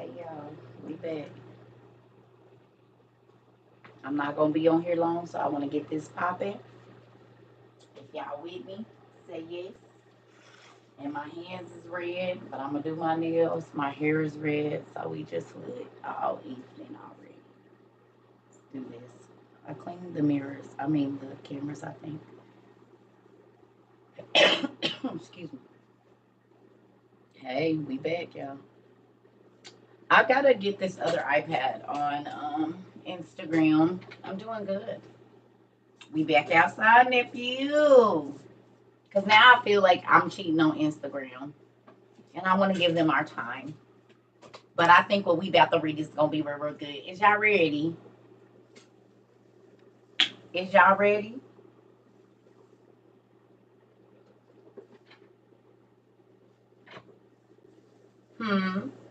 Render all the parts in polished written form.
Hey y'all, we back. I'm not gonna be on here long, so I want to get this popping. If y'all with me, say yes. And my hands is red, but I'm gonna do my nails. My hair is red, so we just lit all evening already. Let's do this. I cleaned the mirrors. I mean the cameras. I think. Excuse me. Hey, we back, y'all. I gotta get this other iPad on Instagram. I'm doing good. We back outside, nephew. Because now I feel like I'm cheating on Instagram. And I want to give them our time. But I think what we about to read is going to be real, real good. Is y'all ready? Is y'all ready?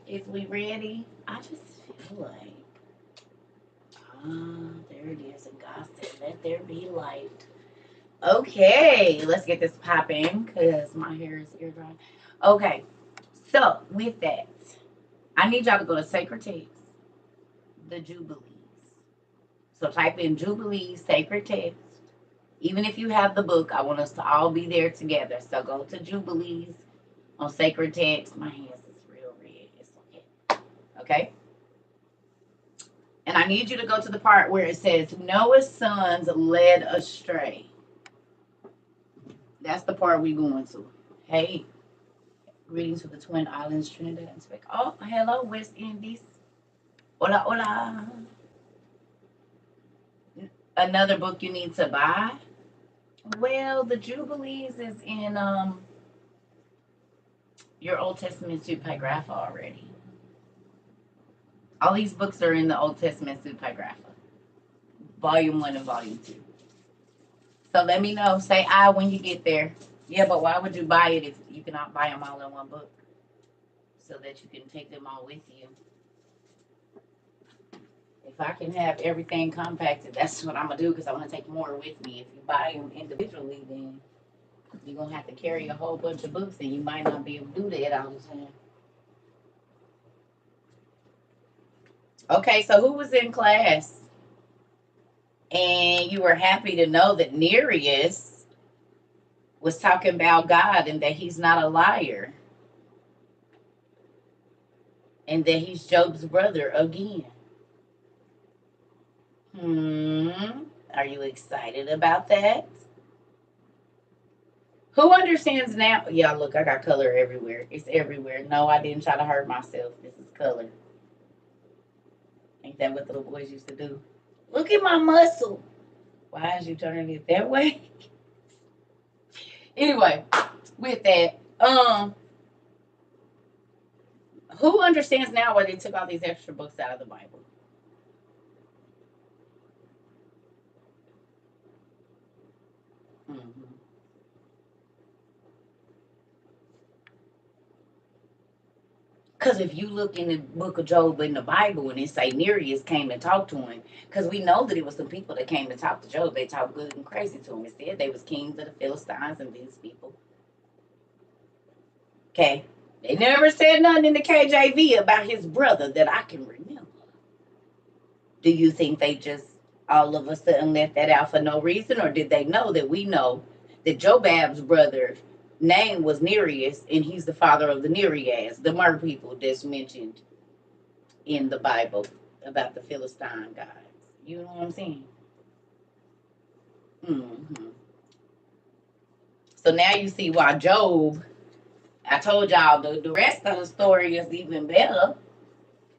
Is we ready? I just feel like. There it is. And God said, let there be light. Okay, let's get this popping because my hair is ear dry. Okay, so with that, I need y'all to go to Sacred Text, the Jubilees. So type in Jubilees, Sacred Text. Even if you have the book, I want us to all be there together. So go to Jubilees on Sacred Text. My hands is real red. It's okay. Okay? And I need you to go to the part where it says, Noah's sons led astray. That's the part we going to. Hey, greetings to the Twin Islands, Trinidad and Tobago. Oh, hello, West Indies. Hola, hola. Another book you need to buy? Well, the Jubilees is in your Old Testament Supagrapha already. All these books are in the Old Testament Supagrapha, Volume 1 and Volume 2. So let me know. Say I when you get there. Yeah, but why would you buy it if you cannot buy them all in one book? So that you can take them all with you. If I can have everything compacted, that's what I'm going to do because I want to take more with me. If you buy them individually, then you're going to have to carry a whole bunch of books and you might not be able to do that all the time. Okay, so who was in class? And you were happy to know that Nereus was talking about God and that he's not a liar. And that he's Job's brother again. Are you excited about that? Who understands now? Yeah, look, I got color everywhere. It's everywhere. No, I didn't try to hurt myself. This is color. Ain't that what the little boys used to do? Look at my muscle. Why is you turning it that way? Anyway, with that, who understands now why they took all these extra books out of the Bible? Because if you look in the book of Job in the Bible and it say Nereus came and talked to him, because we know that it was some people that came to talk to Job. They talked good and crazy to him. It said they was kings of the Philistines and these people. Okay. They never said nothing in the KJV about his brother that I can remember. Do you think they just all of a sudden left that out for no reason? Or did they know that we know that Jobab's brother name was Nereus and he's the father of the Nereids, the mer people that's mentioned in the Bible about the Philistine guys. You know what I'm saying? Mm-hmm. So now you see why Job, I told y'all the rest of the story is even better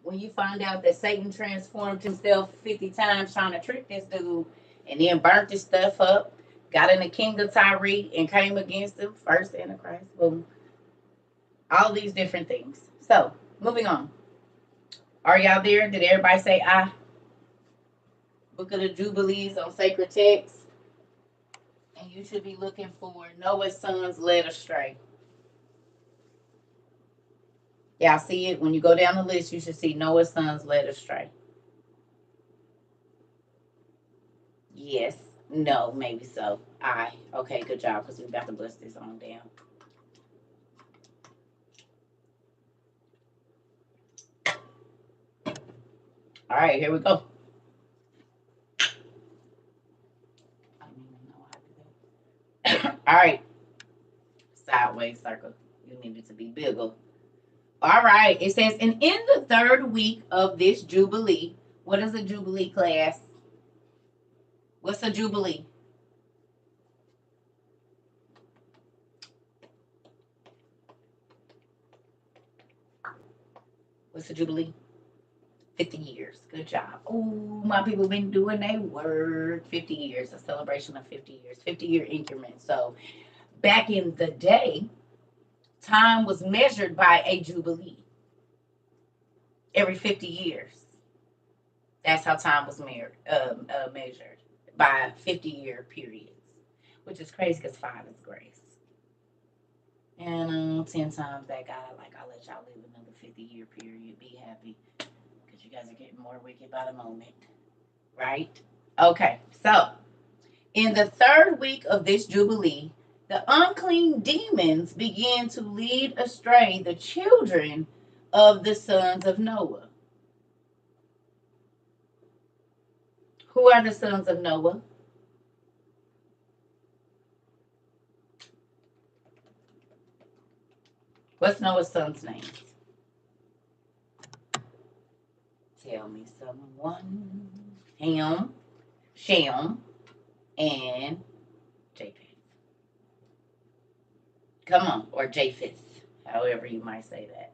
when you find out that Satan transformed himself 50 times trying to trick this dude and then burnt his stuff up, got in the king of Tyre and came against him, first Antichrist, boom. All these different things. So, moving on. Are y'all there? Did everybody say I? Book of the Jubilees on Sacred Text. And you should be looking for Noah's sons led astray. Y'all see it? When you go down the list, you should see Noah's sons led astray. Yes. No, maybe so. I. Okay, good job, because we're about to bust this on down. All right, here we go. I don't even know how to do that. All right, sideways circle. You need it to be bigger. All right, it says, and in the third week of this jubilee, what is a jubilee, class? What's a jubilee? What's a jubilee? 50 years. Good job. Oh, my people been doing their work. 50 years, a celebration of 50 years, 50-year increments. So back in the day, time was measured by a jubilee every 50 years. That's how time was measured by 50-year periods, which is crazy because 5 is grace. And 10 times that guy, like, I'll let y'all live another 50-year period. Be happy because you guys are getting more wicked by the moment, right? Okay, so in the third week of this jubilee, the unclean demons began to lead astray the children of the sons of Noah. Who are the sons of Noah? What's Noah's son's name? Tell me someone. Ham, Shem, and Japheth. Come on, or Japheth, however you might say that.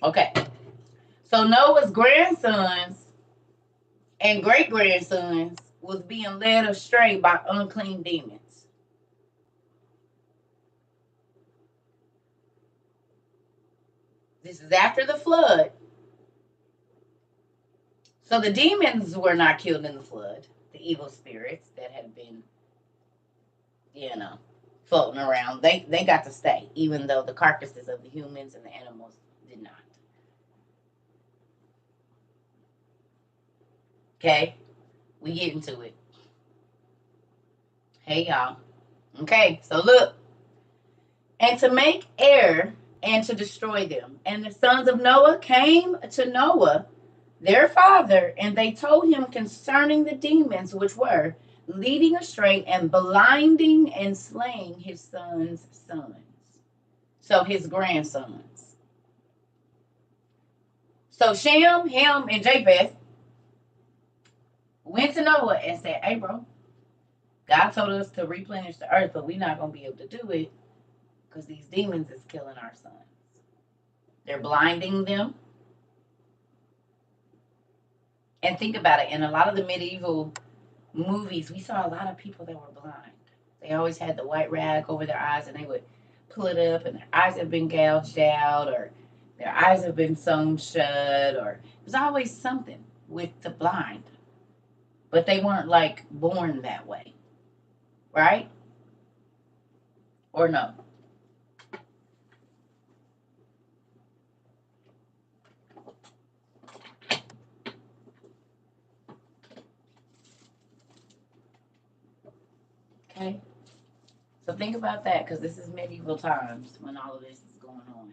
Okay. So Noah's grandsons and great grandsons was being led astray by unclean demons. This is after the flood. So the demons were not killed in the flood, the evil spirits that had been, floating around. They got to stay, even though the carcasses of the humans and the animals did not. Okay? We get into it. Hey, y'all. Okay, so look. And to make air and to destroy them. And the sons of Noah came to Noah, their father, and they told him concerning the demons which were leading astray and blinding and slaying his sons' sons. So his grandsons. So Shem, Ham, and Japheth went to Noah and said, hey, bro, God told us to replenish the earth, but we're not going to be able to do it because these demons is killing our sons. They're blinding them. And think about it. In a lot of the medieval movies, we saw a lot of people that were blind. They always had the white rag over their eyes, and they would pull it up, and their eyes have been gouged out, or their eyes have been sewn shut, or there's always something with the blind. But they weren't like born that way, right? Or no? Okay. So think about that, because this is medieval times when all of this is going on.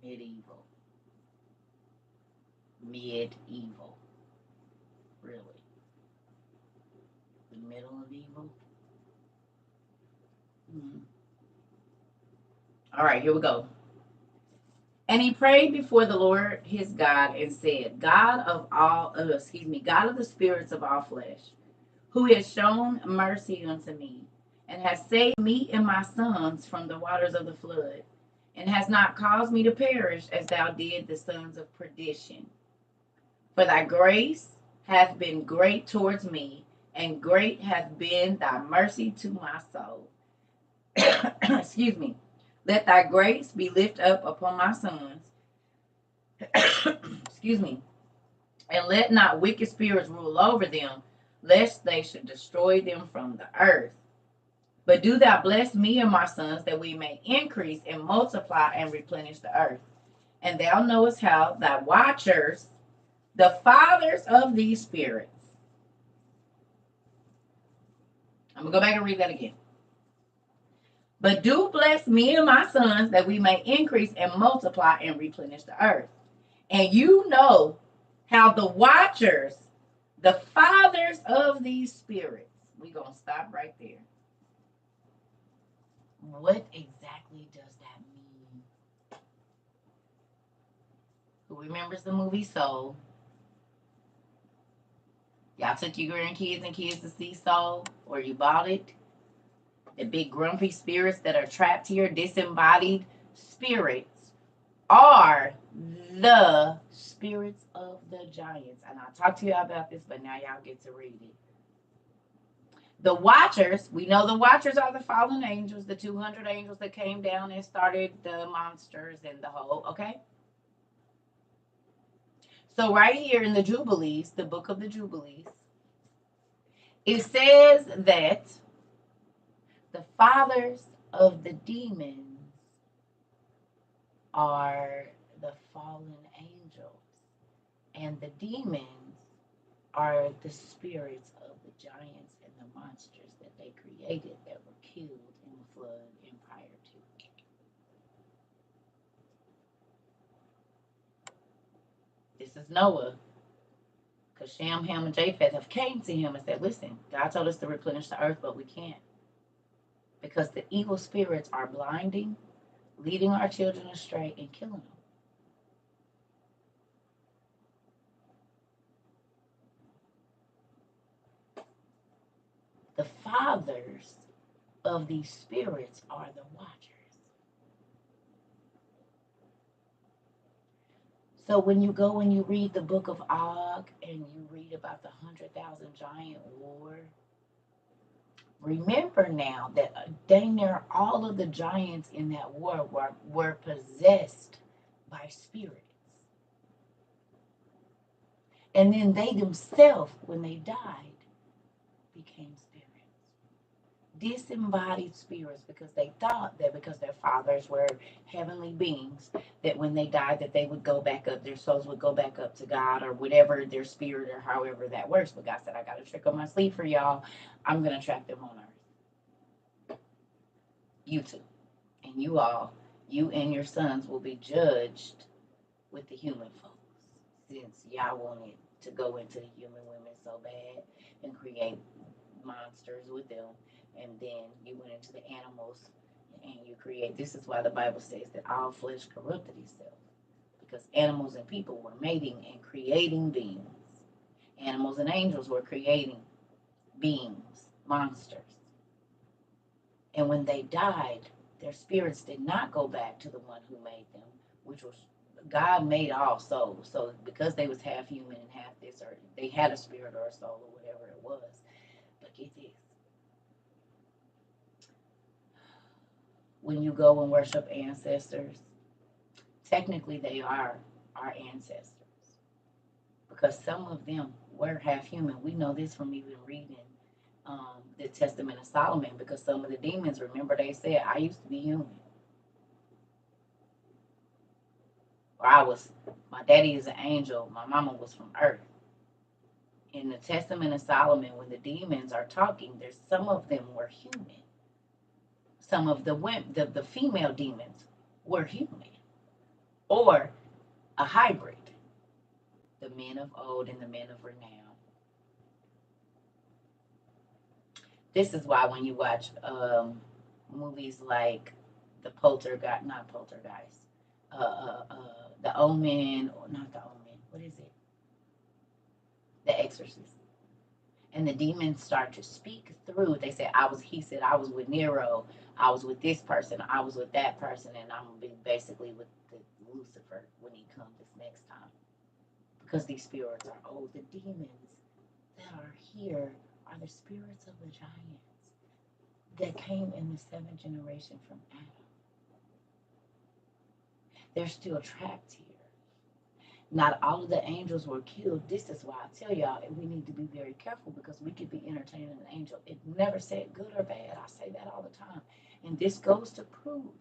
Medieval. Medieval. Really. The middle of evil. All right, here we go. And he prayed before the Lord his God and said, God of the spirits of all flesh, who has shown mercy unto me, and has saved me and my sons from the waters of the flood, and has not caused me to perish as thou did the sons of perdition. For thy grace hath been great towards me, and great hath been thy mercy to my soul. Excuse me. Let thy grace be lifted up upon my sons. Excuse me. And let not wicked spirits rule over them, lest they should destroy them from the earth. But do thou bless me and my sons, that we may increase and multiply and replenish the earth. And thou knowest how thy watchers, the fathers of these spirits. I'm going to go back and read that again. But do bless me and my sons that we may increase and multiply and replenish the earth. And you know how the watchers, the fathers of these spirits, we're going to stop right there. What exactly does that mean? Who remembers the movie Soul? Y'all took your grandkids and kids to see Soul, or you bought it? The big grumpy spirits that are trapped here, disembodied spirits, are the spirits of the giants. And I talked to you about this, but now y'all get to read it. The watchers, we know the watchers are the fallen angels, the 200 angels that came down and started the monsters and the whole, okay? So right here in the Jubilees, the book of the Jubilees, it says that the fathers of the demons are the fallen angels, and the demons are the spirits of the giants and the monsters that they created that were killed in the flood and prior to. This is Noah, because Shem, Ham, and Japheth have came to him and said, listen, God told us to replenish the earth, but we can't. Because the evil spirits are blinding, leading our children astray, and killing them. The fathers of these spirits are the watchers. So when you go and you read the book of Og and you read about the 100,000 giant war, remember now that dang near all of the giants in that war were possessed by spirits. And then they themselves, when they died, became spirits. Disembodied spirits, because they thought that because their fathers were heavenly beings, that when they died that they would go back up, their souls would go back up to God or whatever, their spirit or however that works. But God said, I got a trick on my sleeve for y'all. I'm going to trap them on earth. You two. And you all, you and your sons will be judged with the human folks, since y'all wanted to go into the human women so bad and create monsters with them. And then you went into the animals and you create. This is why the Bible says that all flesh corrupted itself, because animals and people were mating and creating beings. Animals and angels were creating beings, monsters. And when they died, their spirits did not go back to the one who made them, which was God. Made all souls. So because they was half human and half this, or they had a spirit or a soul or whatever it was. But get this. When you go and worship ancestors, technically they are our ancestors, because some of them were half human. We know this from even reading the Testament of Solomon, because some of the demons, remember, they said, I used to be human. Or my daddy is an angel, my mama was from earth. In the Testament of Solomon, when the demons are talking, there's some of them were human. Some of the female demons were human, or a hybrid. The men of old and the men of renown. This is why when you watch movies like not Poltergeist, The Omen, or not The Omen, what is it? The Exorcist. And the demons start to speak through. They say, he said, I was with Nero, I was with this person, I was with that person, and I'm going to be basically with the Lucifer when he comes this next time. Because these spirits are old. The demons that are here are the spirits of the giants that came in the seventh generation from Adam. They're still trapped here. Not all of the angels were killed. This is why I tell y'all we need to be very careful, because we could be entertaining an angel. It never said good or bad. I say that all the time. And this goes to prove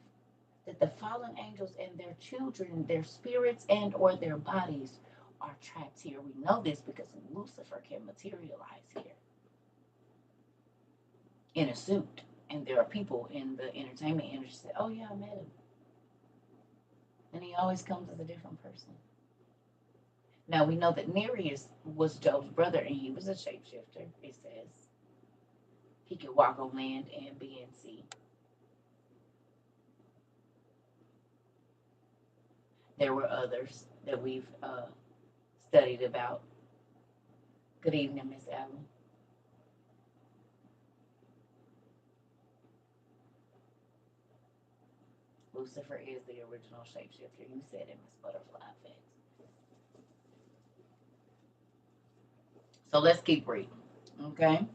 that the fallen angels and their children, their spirits and or their bodies are trapped here. We know this because Lucifer can materialize here in a suit And there are people in the entertainment industry that say, oh, yeah, I met him. And he always comes as a different person. Now, we know that Nereus was Job's brother, and he was a shapeshifter, it says. He could walk on land and be in sea. There were others that we've studied about. Good evening, Miss Allen. Lucifer is the original shapeshifter. You said it, Miss Butterfly Effects. So let's keep reading. Okay.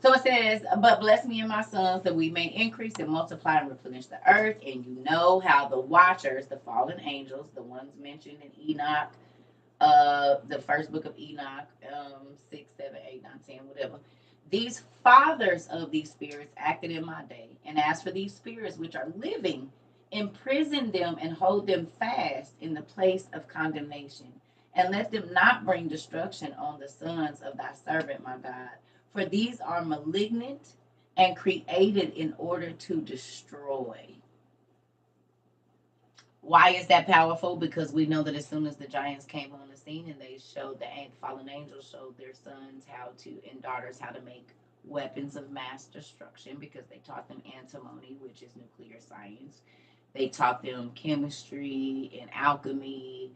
So it says, but bless me and my sons that we may increase and multiply and replenish the earth. And you know how the watchers, the fallen angels, the ones mentioned in Enoch, the first book of Enoch, 6, 7, 8, 9, 10, whatever. These fathers of these spirits acted in my day. And as for these spirits which are living, imprison them and hold them fast in the place of condemnation. And let them not bring destruction on the sons of thy servant, my God. For these are malignant and created in order to destroy. Why is that powerful? Because we know that as soon as the giants came on the scene and they showed the fallen angels showed their sons how to and daughters how to make weapons of mass destruction, because they taught them antimony, which is nuclear science. They taught them chemistry and alchemy,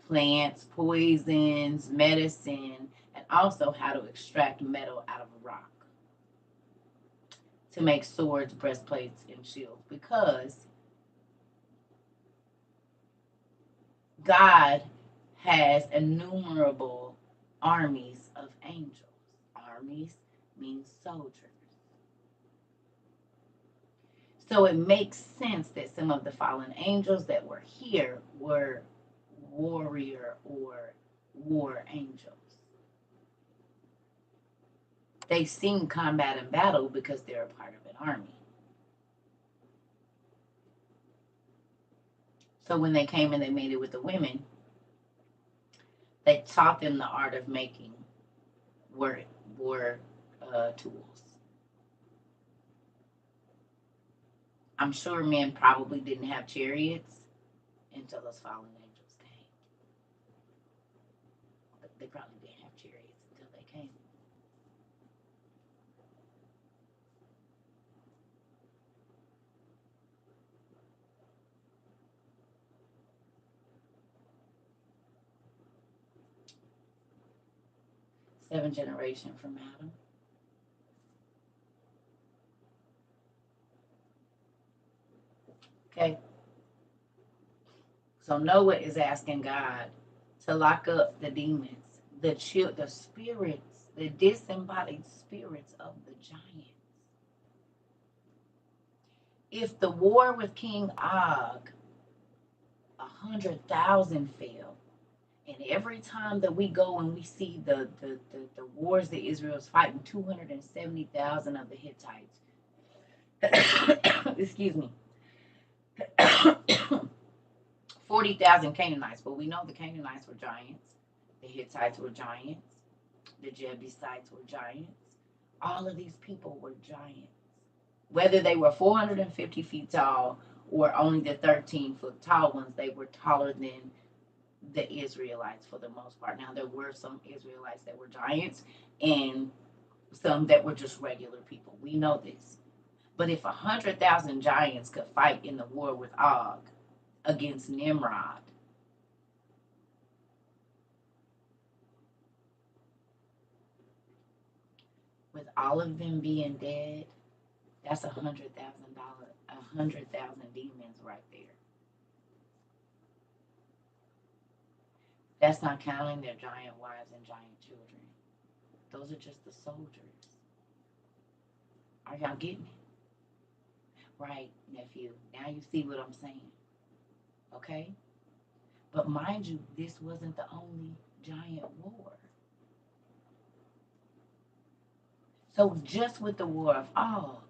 plants, poisons, medicine, and also how to extract metal out of rock to make swords, breastplates, and shields, because God has innumerable armies of angels. Armies means soldiers. So it makes sense that some of the fallen angels that were here were warrior or war angels. They've seen combat and battle because they're a part of an army. So when they came and they made it with the women, they taught them the art of making war tools. I'm sure men probably didn't have chariots until those fallen angels came. But they probably didn't have chariots until they came. Seventh generation from Adam. Okay. So Noah is asking God to lock up the demons, the spirits, the disembodied spirits of the giants. If the war with King Og, 100,000 fell, and every time that we go and we see the wars that Israel's fighting, 270,000 of the Hittites, excuse me, 40,000 Canaanites. But we know the Canaanites were giants, the Hittites were giants, the Jebusites were giants. All of these people were giants. Whether they were 450 feet tall or only the 13-foot tall ones, they were taller than the Israelites for the most part. Now, there were some Israelites that were giants and some that were just regular people. We know this. But if 100,000 giants could fight in the war with Og against Nimrod, with all of them being dead, that's $100,000 demons right there. That's not counting their giant wives and giant children. Those are just the soldiers. Are y'all getting it? Right, nephew. Now you see what I'm saying. Okay? But mind you, this wasn't the only giant war. So just with the war of Og,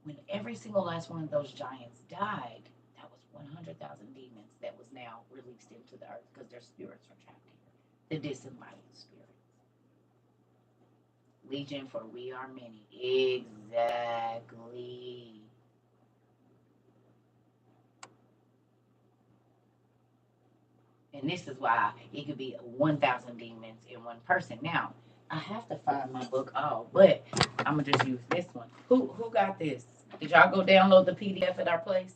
when every single last one of those giants died, that was 100,000 demons that was now released into the earth because their spirits are trapped here. The disembodied spirits. Legion, for we are many. Exactly. And this is why it could be 1,000 demons in one person. Now, I have to find my book all, but I'm gonna just use this one. Who got this? Did y'all go download the PDF at our place?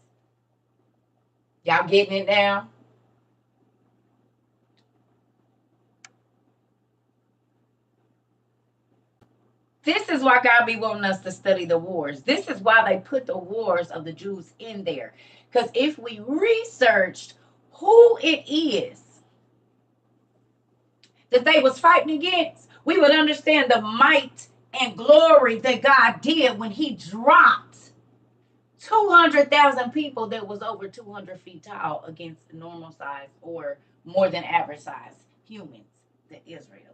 Y'all getting it now? This is why God be wanting us to study the wars. This is why they put the wars of the Jews in there. Because if we researched who it is that they was fighting against, we would understand the might and glory that God did when he dropped 200,000 people that was over 200 feet tall against normal size or more than average size humans, the Israelites.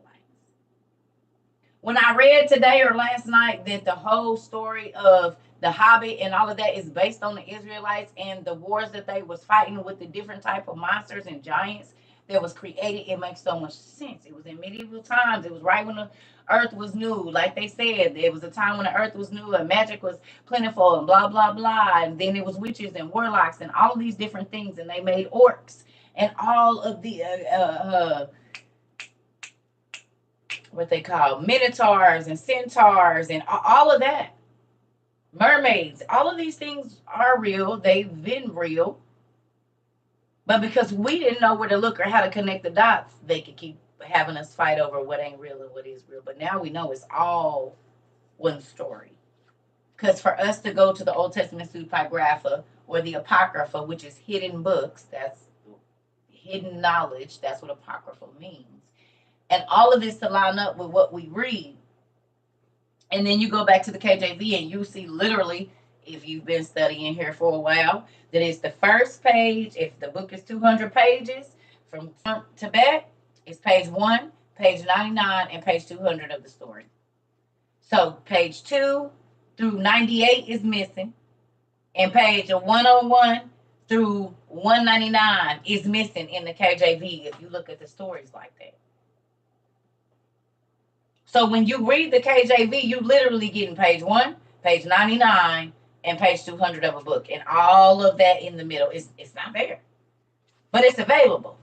When I read today or last night that the whole story of the Hobbit and all of that is based on the Israelites and the wars that they was fighting with the different type of monsters and giants that was created, it makes so much sense. It was in medieval times. It was right when the earth was new. Like they said, it was a time when the earth was new and magic was plentiful and blah, blah, blah. And then it was witches and warlocks and all of these different things. And they made orcs and all of the what they call minotaurs and centaurs and all of that. Mermaids, all of these things are real. They've been real. But because we didn't know where to look or how to connect the dots, they could keep having us fight over what ain't real and what is real. But now we know it's all one story. Because for us to go to the Old Testament Pseudepigrapha or the Apocrypha, which is hidden books, that's hidden knowledge, that's what Apocrypha means. And all of this to line up with what we read. And then you go back to the KJV and you see literally, if you've been studying here for a while, that it's the first page. If the book is 200 pages from front to back, it's page 1, page 99, and page 200 of the story. So page 2 through 98 is missing, and page 101 through 199 is missing in the KJV if you look at the stories like that. So when you read the KJV, you literally getting page 1, page 99, and page 200 of a book. And all of that in the middle, it's not there. But it's available.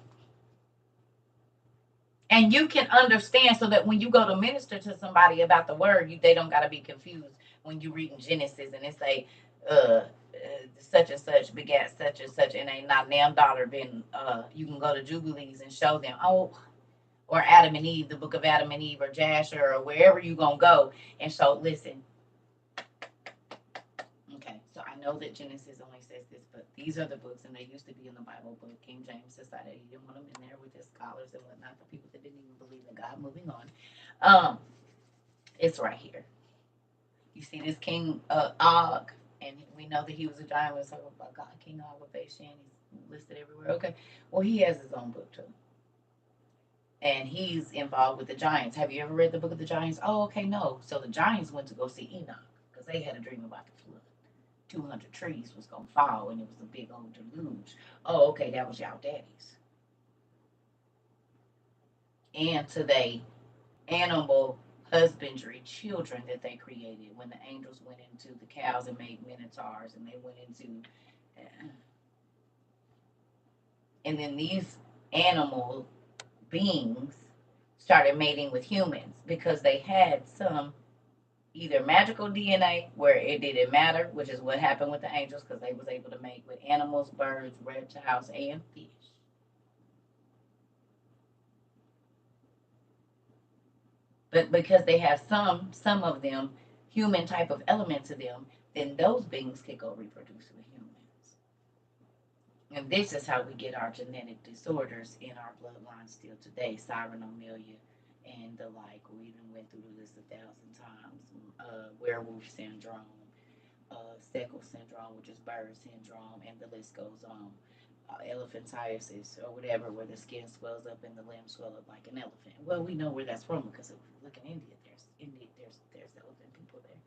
And you can understand so that when you go to minister to somebody about the word, they don't got to be confused when you read in Genesis and it say, such and such begat such and such, and ain't not damn daughter been, you can go to Jubilees and show them, or Adam and Eve, the book of Adam and Eve, or Jasher, or wherever you're going to go. And so, listen. Okay, so I know that Genesis only says this, but these are the books, and they used to be in the Bible, but King James decided he didn't want them in there with his scholars and whatnot, the people that didn't even believe in God. Moving on. It's right here. You see this King Og, and we know that he was a giant. We're talking about God, King Og with Bashan. He's listed everywhere. Okay, well, he has his own book, too. And he's involved with the giants. Have you ever read the book of the giants? Oh, okay, no. So the giants went to go see Enoch because they had a dream about the flood. 200 trees was going to fall and it was a big old deluge. Oh, okay, that was y'all daddies. And to they animal husbandry children that they created when the angels went into the cows and made minotaurs and they went into... and then these animal beings started mating with humans because they had some either magical DNA where it didn't matter, which is what happened with the angels because they was able to mate with animals, birds, reptiles, and fish. But because they have some of them human type of element to them, then those beings could go reproduce with humans. And this is how we get our genetic disorders in our bloodline still today. Cyanomelia and the like. We even went through the list 1,000 times. Werewolf syndrome, Sickle syndrome, which is bird syndrome, and the list goes on. Elephantiasis or whatever, where the skin swells up and the limbs swell up like an elephant. Well, we know where that's from because if we look in India, there's elephant people there.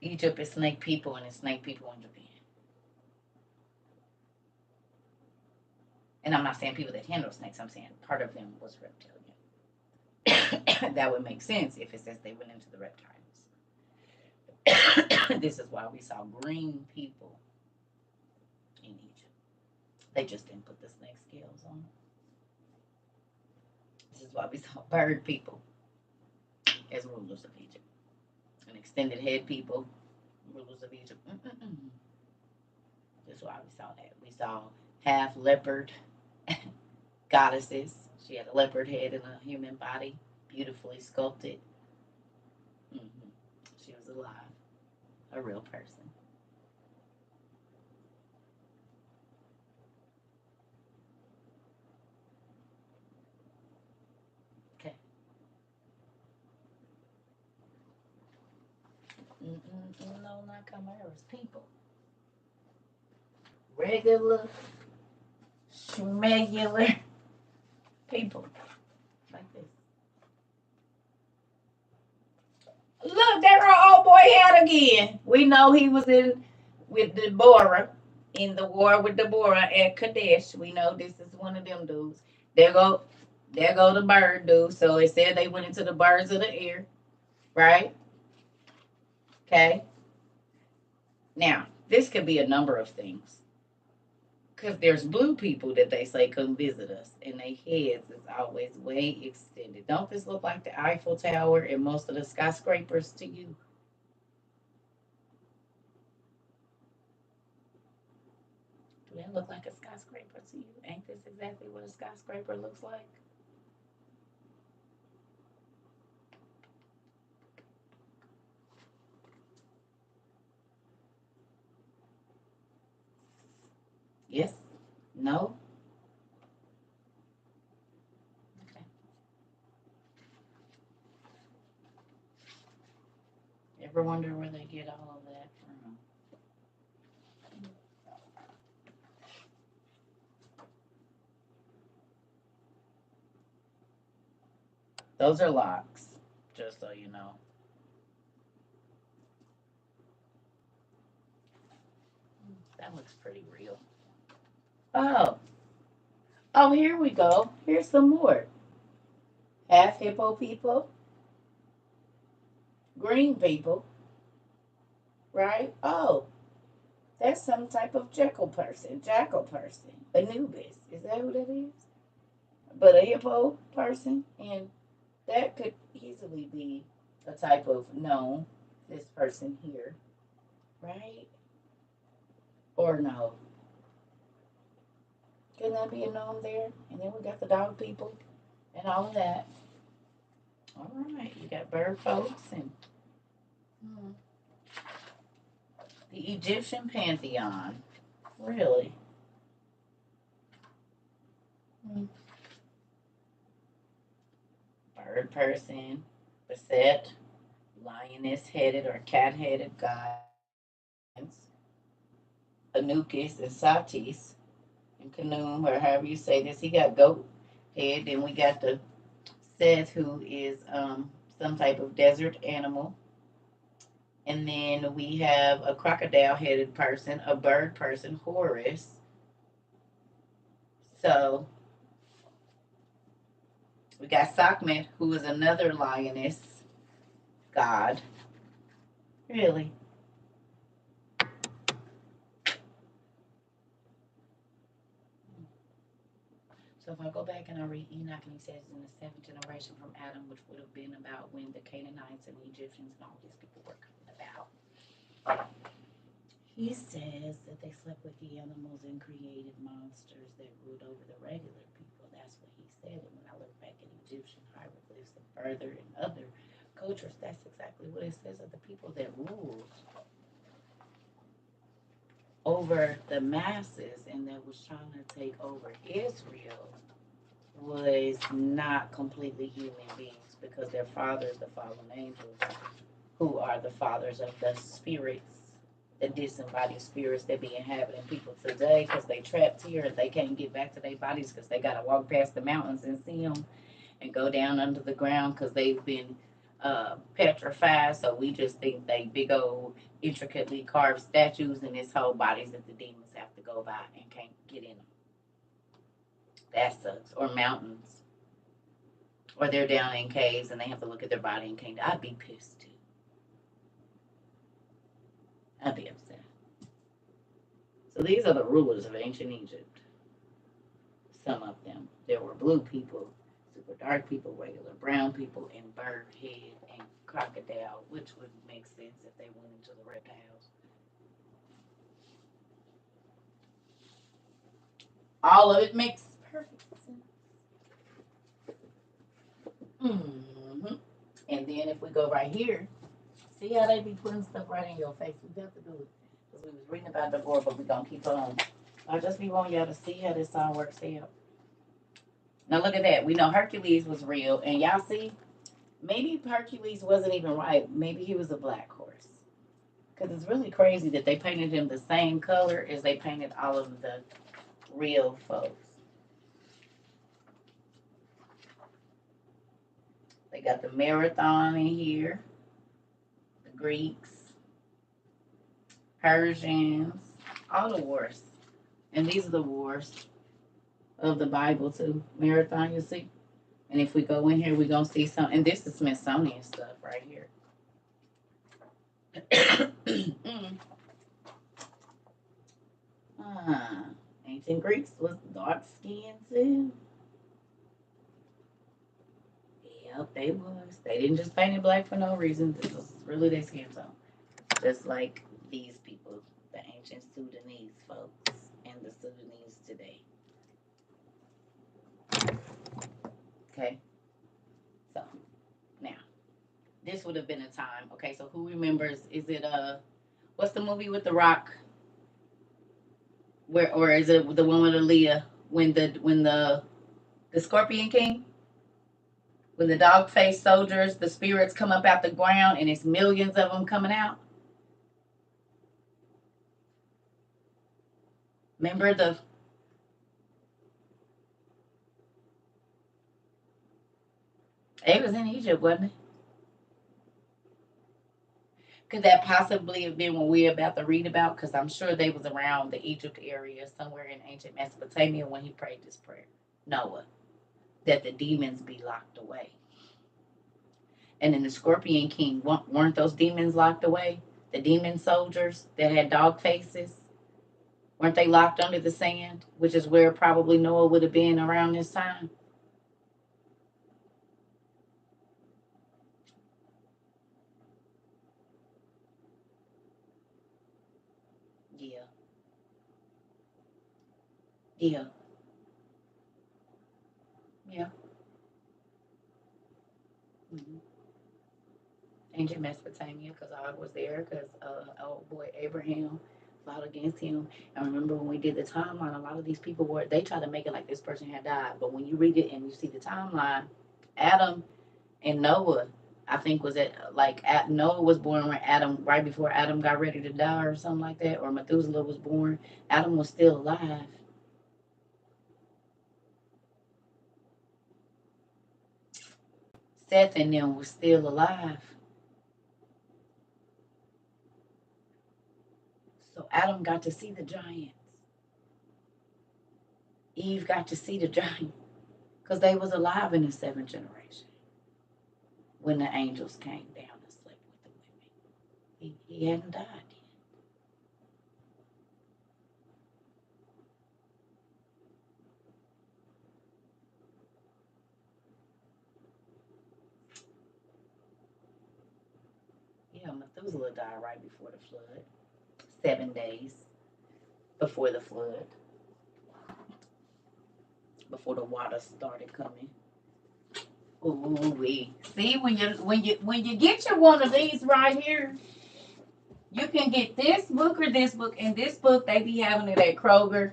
Egypt is snake people, and it's snake people in Japan. And I'm not saying people that handle snakes, I'm saying part of them was reptilian. That would make sense if it says they went into the reptiles. This is why we saw green people in Egypt. They just didn't put the snake scales on. This is why we saw bird people as rulers of Egypt. And extended head people, rulers of Egypt. This is why we saw that. We saw half leopard goddesses. She had a leopard head and a human body, beautifully sculpted. She was alive, a real person. Okay. No, not chimeras. People. Regular, schmegular people. Like this. Look, there our old boy had again. We know he was in with Deborah in the war with Deborah at Kadesh. We know this is one of them dudes. There go the bird dude. So it said they went into the birds of the air, right? Okay. Now, this could be a number of things. Because there's blue people that they say come visit us, and their heads is always way extended. Don't this look like the Eiffel Tower and most of the skyscrapers to you? Do that look like a skyscraper to you? Ain't this exactly what a skyscraper looks like? Yes? No? Okay. Ever wonder where they get all of that from? Those are locks, just so you know. That looks pretty real. Oh, oh, here we go. Here's some more. Half hippo people, green people, right? Oh, that's some type of jackal person, Anubis. Is that who that is? But a hippo person, and that could easily be a type of no, this person here, right? Or no. Can that be a gnome there? And then we got the dog people and all of that. All right, you got bird folks and the Egyptian pantheon. Really? Hmm. Bird person, Beset, lioness headed or cat headed gods, Anukis and Satis, and Khnum, or however you say this. He got goat head. Then we got the Seth, who is some type of desert animal. And then we have a crocodile headed person, a bird person, Horus. So we got Sekhmet, who is another lioness god. Really? So if I go back and I read Enoch, and he says in the seventh generation from Adam, which would have been about when the Canaanites and the Egyptians and all these people were coming about, he says that they slept with the animals and created monsters that ruled over the regular people. That's what he said. And when I look back at Egyptian hieroglyphs and further in other cultures, that's exactly what it says of the people that ruled over the masses and that was trying to take over Israel was not completely human beings because their fathers, the fallen angels, who are the fathers of the spirits, the disembodied spirits that be inhabiting people today because they trapped here and they can't get back to their bodies because they got to walk past the mountains and see them and go down under the ground because they've been petrified. So we just think they big old intricately carved statues and this whole bodies that the demons have to go by and can't get in them. That sucks. Or mountains. Or they're down in caves and they have to look at their body and can't. I'd be pissed too. I'd be upset. So these are the rulers of ancient Egypt. Some of them. There were blue people, super dark people, regular brown people, and bird head and crocodile, which would make sense if they went into the reptiles. All of it makes perfect sense. Mm-hmm. And then if we go right here, see how they be putting stuff right in your face? We got to do it. Because we was reading about it before, but we going to keep on. I just be wanting y'all to see how this all works out. Now look at that. We know Hercules was real. And y'all see, maybe Hercules wasn't even right. Maybe he was a black horse. Because it's really crazy that they painted him the same color as they painted all of the real folks. They got the marathon in here, the Greeks, Persians, all the wars. And these are the wars of the Bible too. Marathon, you see? And if we go in here, we're going to see some. And this is Smithsonian stuff right here. Ancient Greeks was dark skinned too. Yep, they was. They didn't just paint it black for no reason. This was really their skin tone. Just like these people, the ancient Sudanese folks and the Sudanese today. Okay. So now, this would have been a time. Okay, so who remembers? Is it what's the movie with The Rock? Where or is it the one with Aaliyah when the Scorpion King? When the dog faced soldiers, the spirits come up out the ground and it's millions of them coming out. Remember the it was in Egypt, wasn't it? Could that possibly have been what we're about to read about? Because I'm sure they was around the Egypt area, somewhere in ancient Mesopotamia when he prayed this prayer. Noah, that the demons be locked away. And in the Scorpion King, weren't those demons locked away? The demon soldiers that had dog faces, weren't they locked under the sand? Which is where probably Noah would have been around this time. Yeah. Yeah. Yeah. Mm-hmm. Ancient Mesopotamia, because I was there, because old boy Abraham fought against him. And remember when we did the timeline, a lot of these people were, they tried to make it like this person had died. But when you read it and you see the timeline, Adam and Noah, I think was it like Noah was born when Adam, right before Adam got ready to die or something like that, or Methuselah was born. Adam was still alive. Seth and them was still alive. So Adam got to see the giants. Eve got to see the giants because they was alive in the seventh generation when the angels came down and slept with the women. He hadn't died yet. Yeah, Methuselah died right before the flood. 7 days before the flood, before the water started coming. Ooh wee! See, when you get you one of these right here, you can get this book or this book. And this book they be having it at Kroger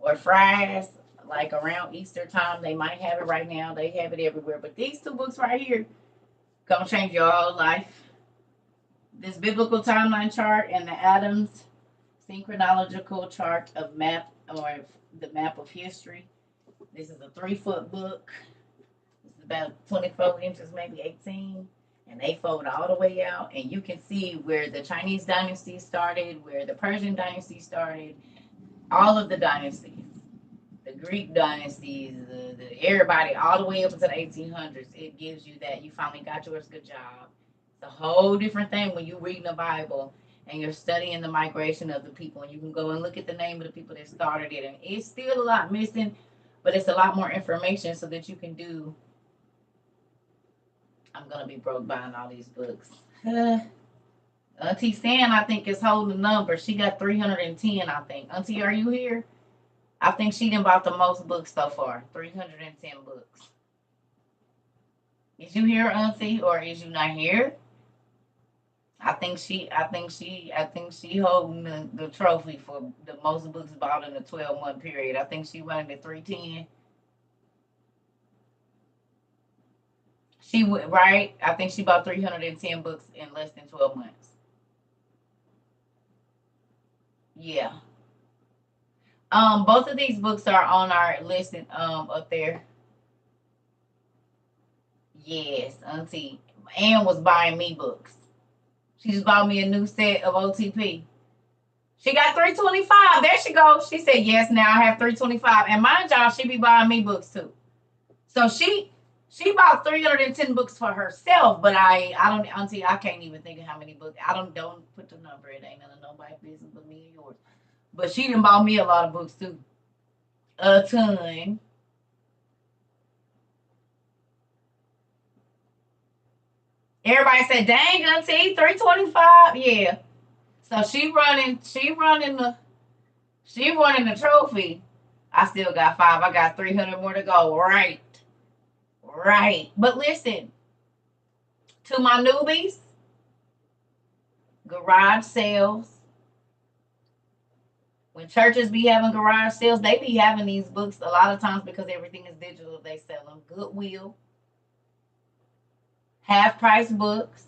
or Fry's, like around Easter time. They might have it right now. They have it everywhere. But these two books right here gonna change your whole life. This biblical timeline chart and the Adams synchronological chart of map or the map of history. This is a 3-foot book. It's about 24 inches, maybe 18. And they fold all the way out. And you can see where the Chinese dynasty started, where the Persian dynasty started, all of the dynasties. the Greek dynasties, everybody, all the way up into the 1800s. It gives you that you finally got yours. Good job. It's a whole different thing when you're reading the Bible and you're studying the migration of the people, and you can go and look at the name of the people that started it, and it's still a lot missing, but it's a lot more information so that you can do. I'm gonna be broke buying all these books. Auntie San, I think, is holding the number. She got 310, I think. Auntie, are you here? I think she done bought the most books so far. 310 books. Is you here, Auntie, or is you not here? I think she holding the trophy for the most books bought in a 12-month period. I think she running at 310. She went right. I think she bought 310 books in less than 12 months. Yeah. Both of these books are on our list up there. Yes, Auntie Ann was buying me books. She just bought me a new set of OTP. She got 325. There she goes. She said, yes, now I have 325. And mind y'all, she be buying me books too. So she bought 310 books for herself, but I don't, Auntie, I can't even think of how many books. Don't put the number. It ain't none of nobody's business but me and yours. But she done bought me a lot of books too. A ton. Everybody said, dang, Auntie, 325. Yeah. So she running the trophy. I still got 5. I got 300 more to go. Right. Right. But listen, to my newbies, garage sales. When churches be having garage sales, they be having these books a lot of times because everything is digital. They sell them. Goodwill. Half price books.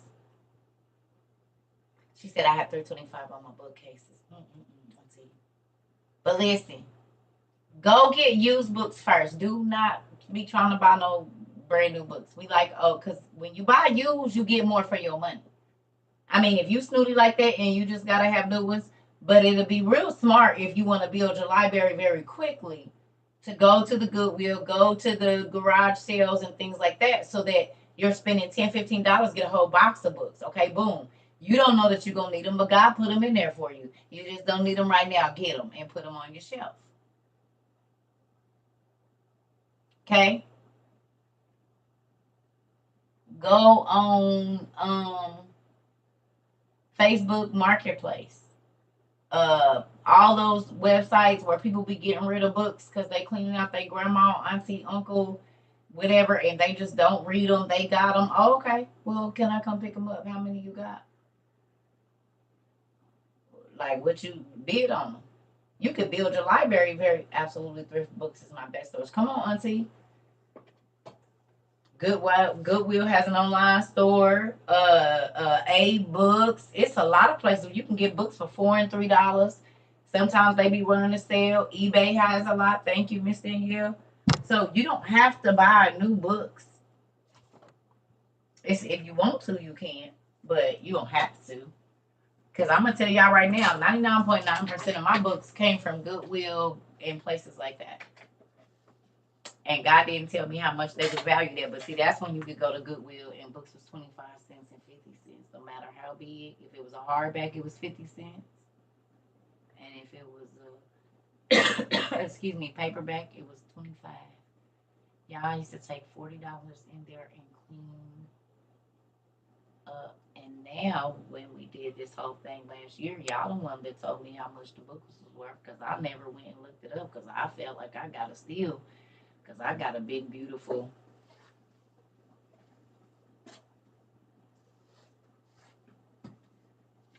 She said I have 325 on my bookcases. But listen, go get used books first. Do not be trying to buy no brand new books. We like, because when you buy used, you get more for your money. I mean, if you snooty like that and you just got to have new ones, but it'll be real smart if you want to build your library very quickly to go to the Goodwill, go to the garage sales and things like that so that you're spending $10, $15, get a whole box of books. Okay, boom. You don't know that you're going to need them, but God put them in there for you. You just don't need them right now. Get them and put them on your shelf. Okay? Go on Facebook Marketplace. All those websites where people be getting rid of books because they cleaning out their grandma, auntie, uncle, whatever, and they just don't read them. They got them. Oh, okay. Well, can I come pick them up? How many you got? Like what you bid on them. You could build your library very absolutely. Thrift Books is my best source. Come on, auntie. Goodwill has an online store. A Books. It's a lot of places you can get books for $4 and $3. Sometimes they be running a sale. eBay has a lot. Thank you, Miss Danielle. So you don't have to buy new books. It's if you want to, you can, but you don't have to. Because I'm gonna tell y'all right now, 99.9% of my books came from Goodwill and places like that. And God didn't tell me how much they was valued at. But see, that's when you could go to Goodwill and books was 25 cents and 50 cents, no matter how big. If it was a hardback, it was 50 cents. And if it was a, excuse me, paperback, it was 25. Y'all, I used to take $40 in there and clean up. And now, when we did this whole thing last year, y'all the one that told me how much the book was worth because I never went and looked it up because I felt like I got to steal because I got a big, beautiful.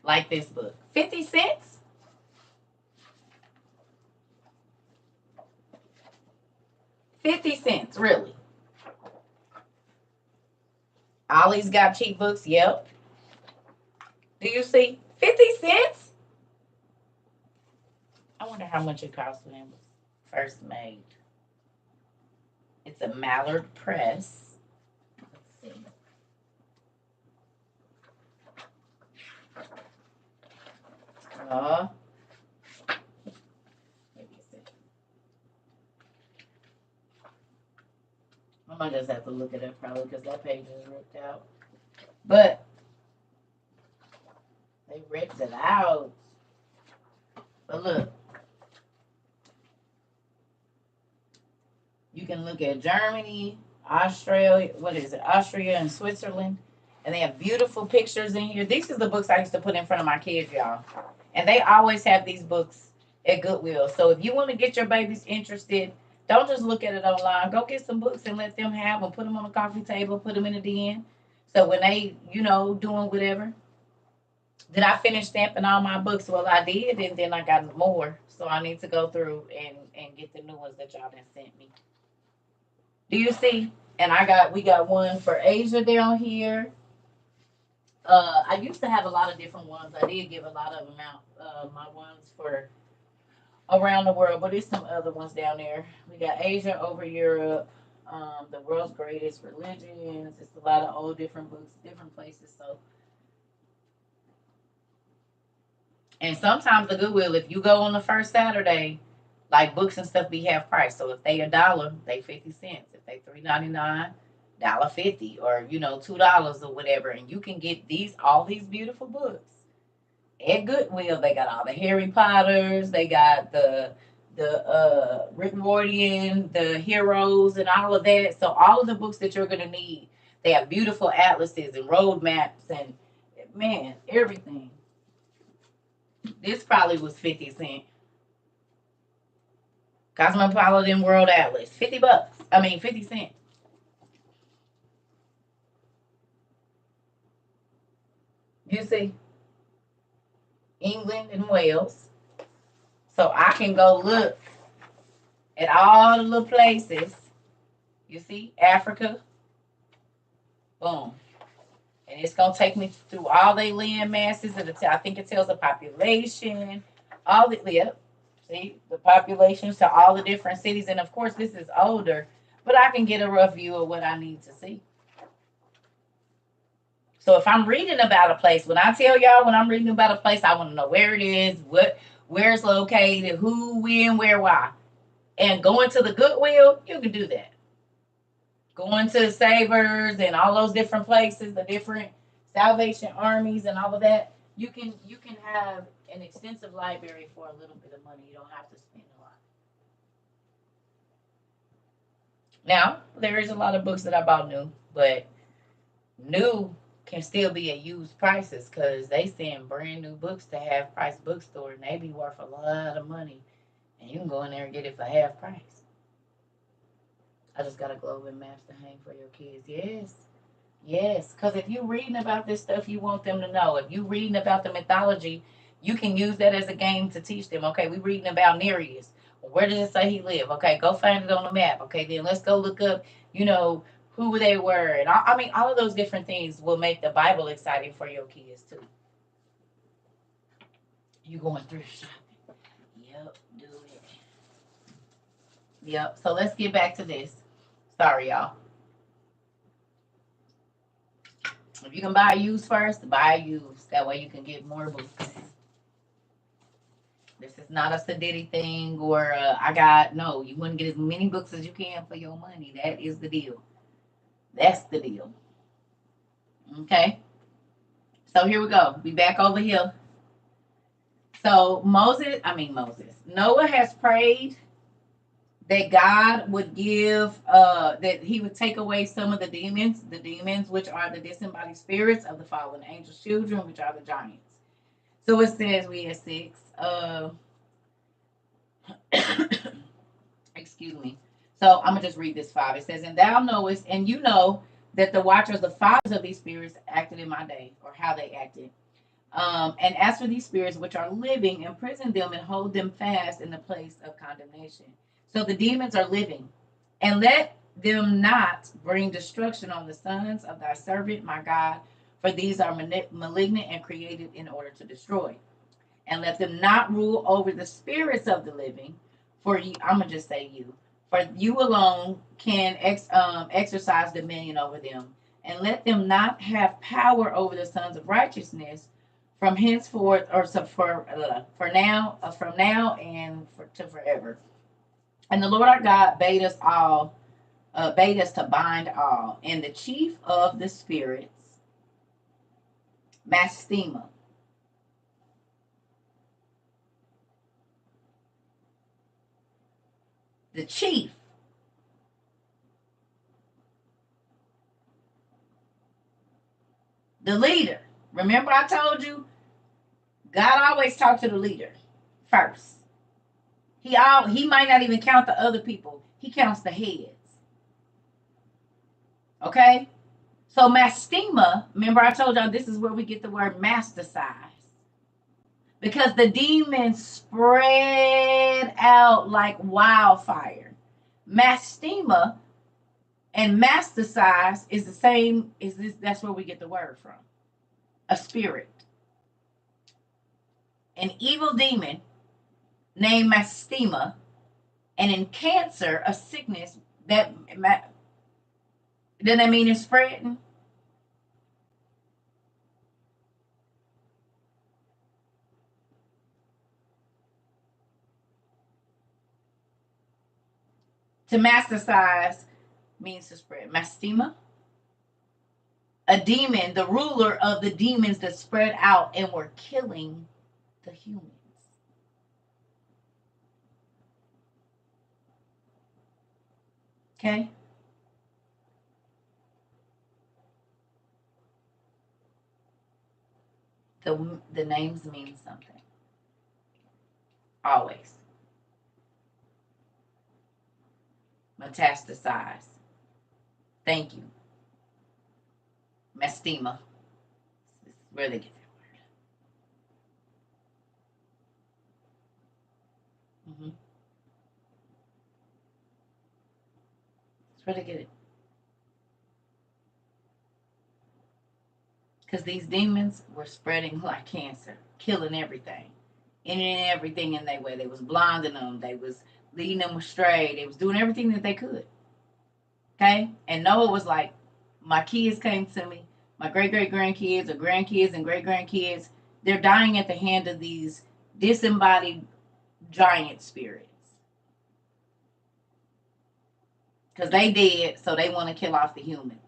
Like this book. 50 cents? $0.50, really. Ollie's got cheap books, yep. Do you see? 50 cents? I wonder how much it cost when it was first made. It's a Mallard Press. Let's see. might just have to look it up probably because that page is ripped out. But they ripped it out. But look, you can look at Germany, Australia, Austria and Switzerland. And they have beautiful pictures in here. These are the books I used to put in front of my kids, y'all. And they always have these books at Goodwill. So if you want to get your babies interested, don't just look at it online. Go get some books and let them have them. Put them on the coffee table. Put them in the den. So when they, doing whatever. Did I finish stamping all my books? Well, I did. And then I got more. So I need to go through and get the new ones that y'all done sent me. Do you see? And we got one for Asia down here. I used to have a lot of different ones. I did give a lot of them out. My ones for around the world, but there's some other ones down there. We got Asia over Europe, the world's greatest religions. It's a lot of old different books, different places. So, and sometimes the Goodwill, if you go on the first Saturday, like books and stuff be half price. So if they $1, they 50 cents. If they $3.99. $1.50 or $2 or whatever, and you can get all these beautiful books at Goodwill. They got all the Harry Potters, they got the Rick Morty, the heroes, and all of that. So all of the books that you're gonna need, they have beautiful atlases and road maps and man, everything. This probably was 50 cents. Cosmopolitan World Atlas, $50. 50 cents. You see, England and Wales. So I can go look at all the little places. You see, Africa. Boom. And it's going to take me through all the land masses. I think it tells the population. See, the populations to all the different cities. And of course, this is older, but I can get a rough view of what I need to see. So if I'm reading about a place, when I tell y'all when I'm reading about a place, I want to know where it is, where it's located, who, when, where, why. And going to the Goodwill, you can do that. Going to Savers and all those different places, the different Salvation Armies and all of that, you can have an extensive library for a little bit of money. You don't have to spend a lot. Now, there is a lot of books that I bought new, but new can still be at used prices because they send brand new books to half price bookstore and they be worth a lot of money. And you can go in there and get it for half price. I just got a globe and maps to hang for your kids. Yes. Because if you're reading about this stuff, you want them to know. If you're reading about the mythology, you can use that as a game to teach them. Okay, we're reading about Nereus. Where does it say he lived? Okay, go find it on the map. Okay, then let's go look up, who they were. And all of those different things will make the Bible exciting for your kids too. You going through shopping. Yep, do it. Yep, so let's get back to this. Sorry, y'all. If you can buy used first, buy used. That way you can get more books. This is not a Sadiddy thing or you want to get as many books as you can for your money. That is the deal. That's the deal. Okay. So here we go. We back over here. So Noah has prayed that God would that he would take away some of the demons, which are the disembodied spirits of the fallen angels' children, which are the giants. So it says we at 6. Excuse me. So I'm going to just read this 5. It says, and thou knowest, and you know that the watchers, the fathers of these spirits, acted in my day, or how they acted. And as for these spirits which are living, imprison them and hold them fast in the place of condemnation. So the demons are living. And let them not bring destruction on the sons of thy servant, my God, for these are malignant and created in order to destroy. And let them not rule over the spirits of the living, for you, I'm going to just say you, for you alone can exercise dominion over them. And let them not have power over the sons of righteousness from henceforth, or so from now and to forever. And the Lord our God bade us all bade us to bind all. And the chief of the spirits, Mastema, the chief, the leader. Remember, I told you God always talks to the leader first. He might not even count the other people. He counts the heads. Okay? So mastema, remember I told y'all this is where we get the word masticize. Because the demons spread out like wildfire. Mastema and masticize is the same, is this that's where we get the word from. A spirit. An evil demon named mastema, and in cancer, a sickness that doesn't that mean it's spreading? To masticize means to spread. Mastema, a demon, the ruler of the demons that spread out and were killing the humans. Okay? The names mean something. Always. Metastasize. Thank you. Mastema. This is where they get that word. That's where they get it. Because these demons were spreading like cancer, killing everything, and everything in their way. They was blinding them. They was leading them astray. They was doing everything that they could. Okay? And Noah was like, my kids came to me, my great-great-grandkids or grandkids and great-grandkids, they're dying at the hand of these disembodied giant spirits. Because they did, so they want to kill off the humans.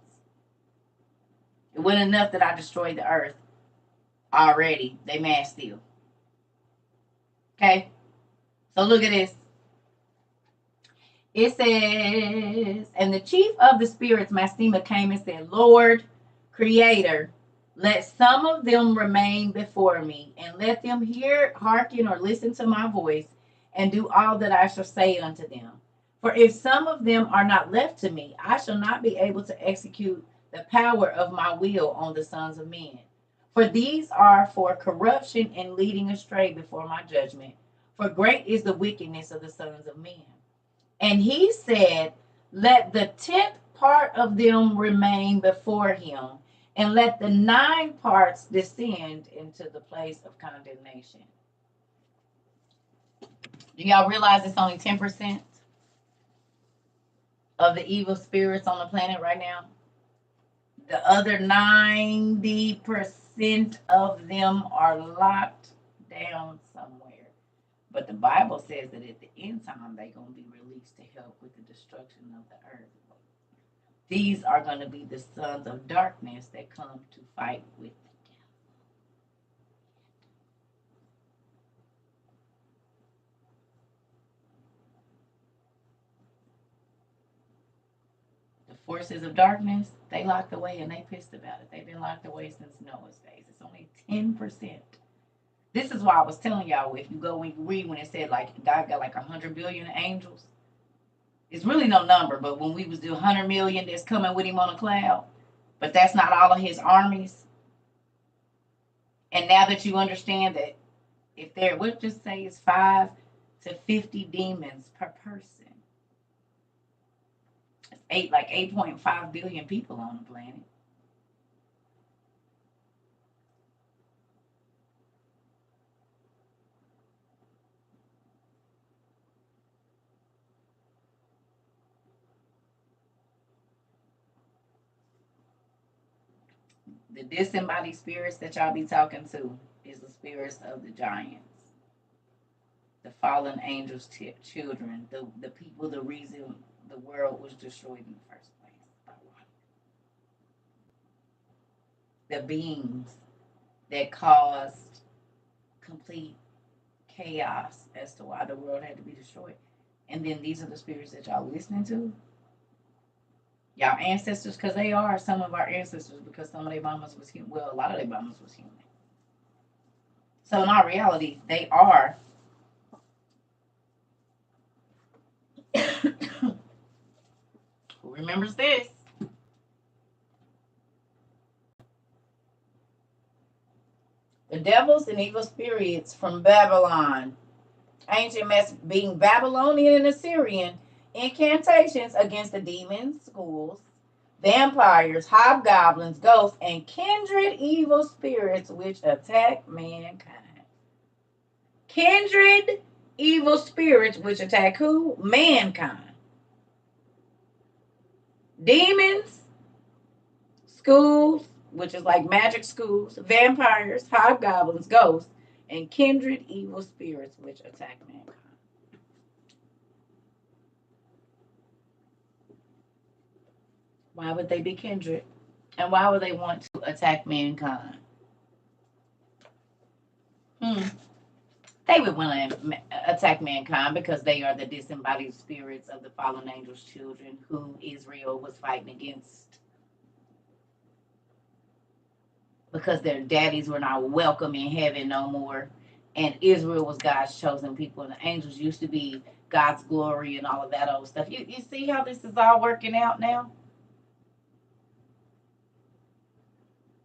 It wasn't enough that I destroyed the earth already. They mad still. Okay? So look at this. It says, and the chief of the spirits, Mastema, came and said, Lord, Creator, let some of them remain before me, and let them hear, hearken, or listen to my voice, and do all that I shall say unto them. For if some of them are not left to me, I shall not be able to execute the power of my will on the sons of men. For these are for corruption and leading astray before my judgment. For great is the wickedness of the sons of men. And he said, let the 10th part of them remain before him, and let the 9 parts descend into the place of condemnation. Do y'all realize it's only 10% of the evil spirits on the planet right now? The other 90% of them are locked down somewhere. But the Bible says that at the end time, they're going to be released to help with the destruction of the earth. These are going to be the sons of darkness that come to fight with the devil. The forces of darkness, they locked away and they pissed about it. They've been locked away since Noah's days. It's only 10%. This is why I was telling y'all, if you go when you read when it said like God got like 100 billion angels, it's really no number, but when we was doing 100 million that's coming with him on a cloud, but that's not all of his armies. And now that you understand that if there, we'll just say it's 5 to 50 demons per person, it's like 8.5 billion people on the planet. The disembodied spirits that y'all be talking to is the spirits of the giants, the fallen angels' children, the people, the reason the world was destroyed in the first place by water. The beings that caused complete chaos as to why the world had to be destroyed. And then these are the spirits that y'all listening to. Y'all ancestors, because they are some of our ancestors, because some of their mamas was human. Well, a lot of their mamas was human. So in our reality, they are who remembers this? The devils and evil spirits from Babylon. Ancient mess being Babylonian and Assyrian incantations against the demons, schools, vampires, hobgoblins, ghosts, and kindred evil spirits which attack mankind. Kindred evil spirits which attack who? Mankind. Demons, schools, which is like magic schools, vampires, hobgoblins, ghosts, and kindred evil spirits which attack mankind. Why would they be kindred? And why would they want to attack mankind? They would want to attack mankind because they are the disembodied spirits of the fallen angels' children who Israel was fighting against. Because their daddies were not welcome in heaven no more. And Israel was God's chosen people. And the angels used to be God's glory and all of that old stuff. You see how this is all working out now?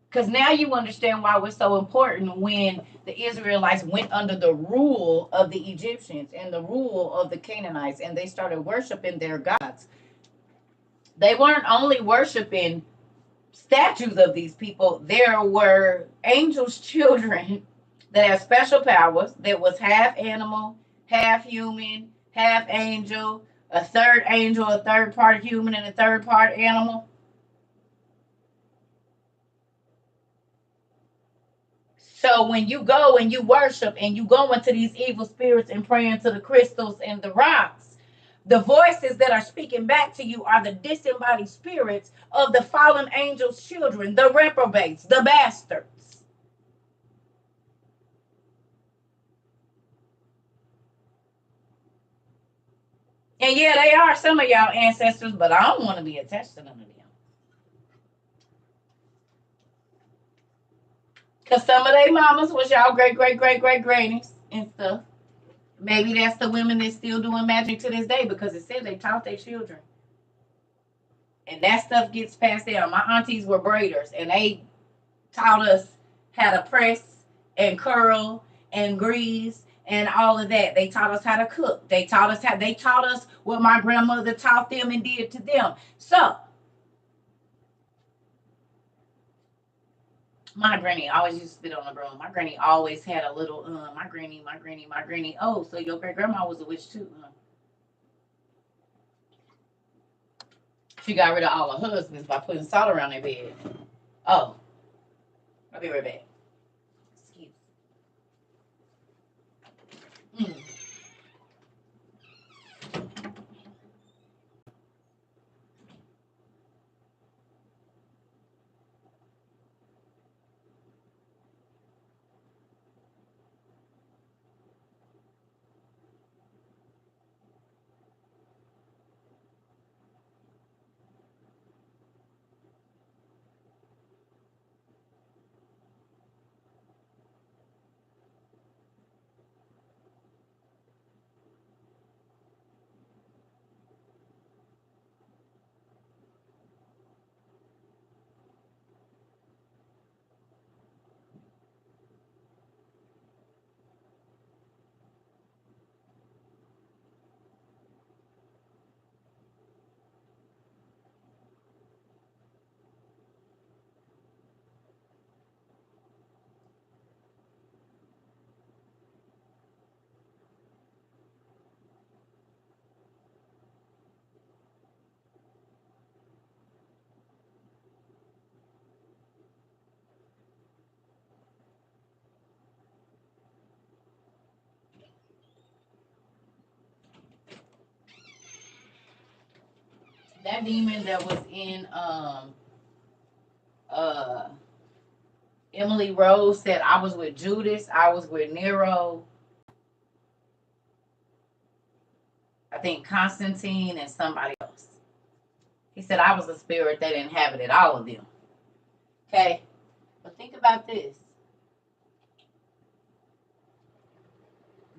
Because now you understand why it was so important when the Israelites went under the rule of the Egyptians and the rule of the Canaanites, and they started worshiping their gods. They weren't only worshiping statues of these people. There were angels' children that had special powers, that was half animal, half human, half angel, a third angel, a third part human, and a third part animal. So when you go and you worship and you go into these evil spirits and praying to the crystals and the rocks, the voices that are speaking back to you are the disembodied spirits of the fallen angels' children, the reprobates, the bastards. And yeah, they are some of y'all ancestors, but I don't want to be attached to none of them. Because some of their mamas was y'all great grannies and stuff. Maybe that's the women that's still doing magic to this day because it said they taught their children. And that stuff gets passed down. My aunties were braiders, and they taught us how to press and curl and grease and all of that. They taught us how to cook. They taught us what my grandmother taught them and did to them. So my granny always used to spit on the broom. My granny always had a little my granny. Oh, so your great grandma was a witch too. She got rid of all her husbands by putting salt around their bed. Oh, I'll be right back. Excuse me. That demon that was in uh Emily Rose said I was with Judas, I was with Nero, I think Constantine and somebody else. He said I was a spirit that inhabited all of them. Okay? But think about this.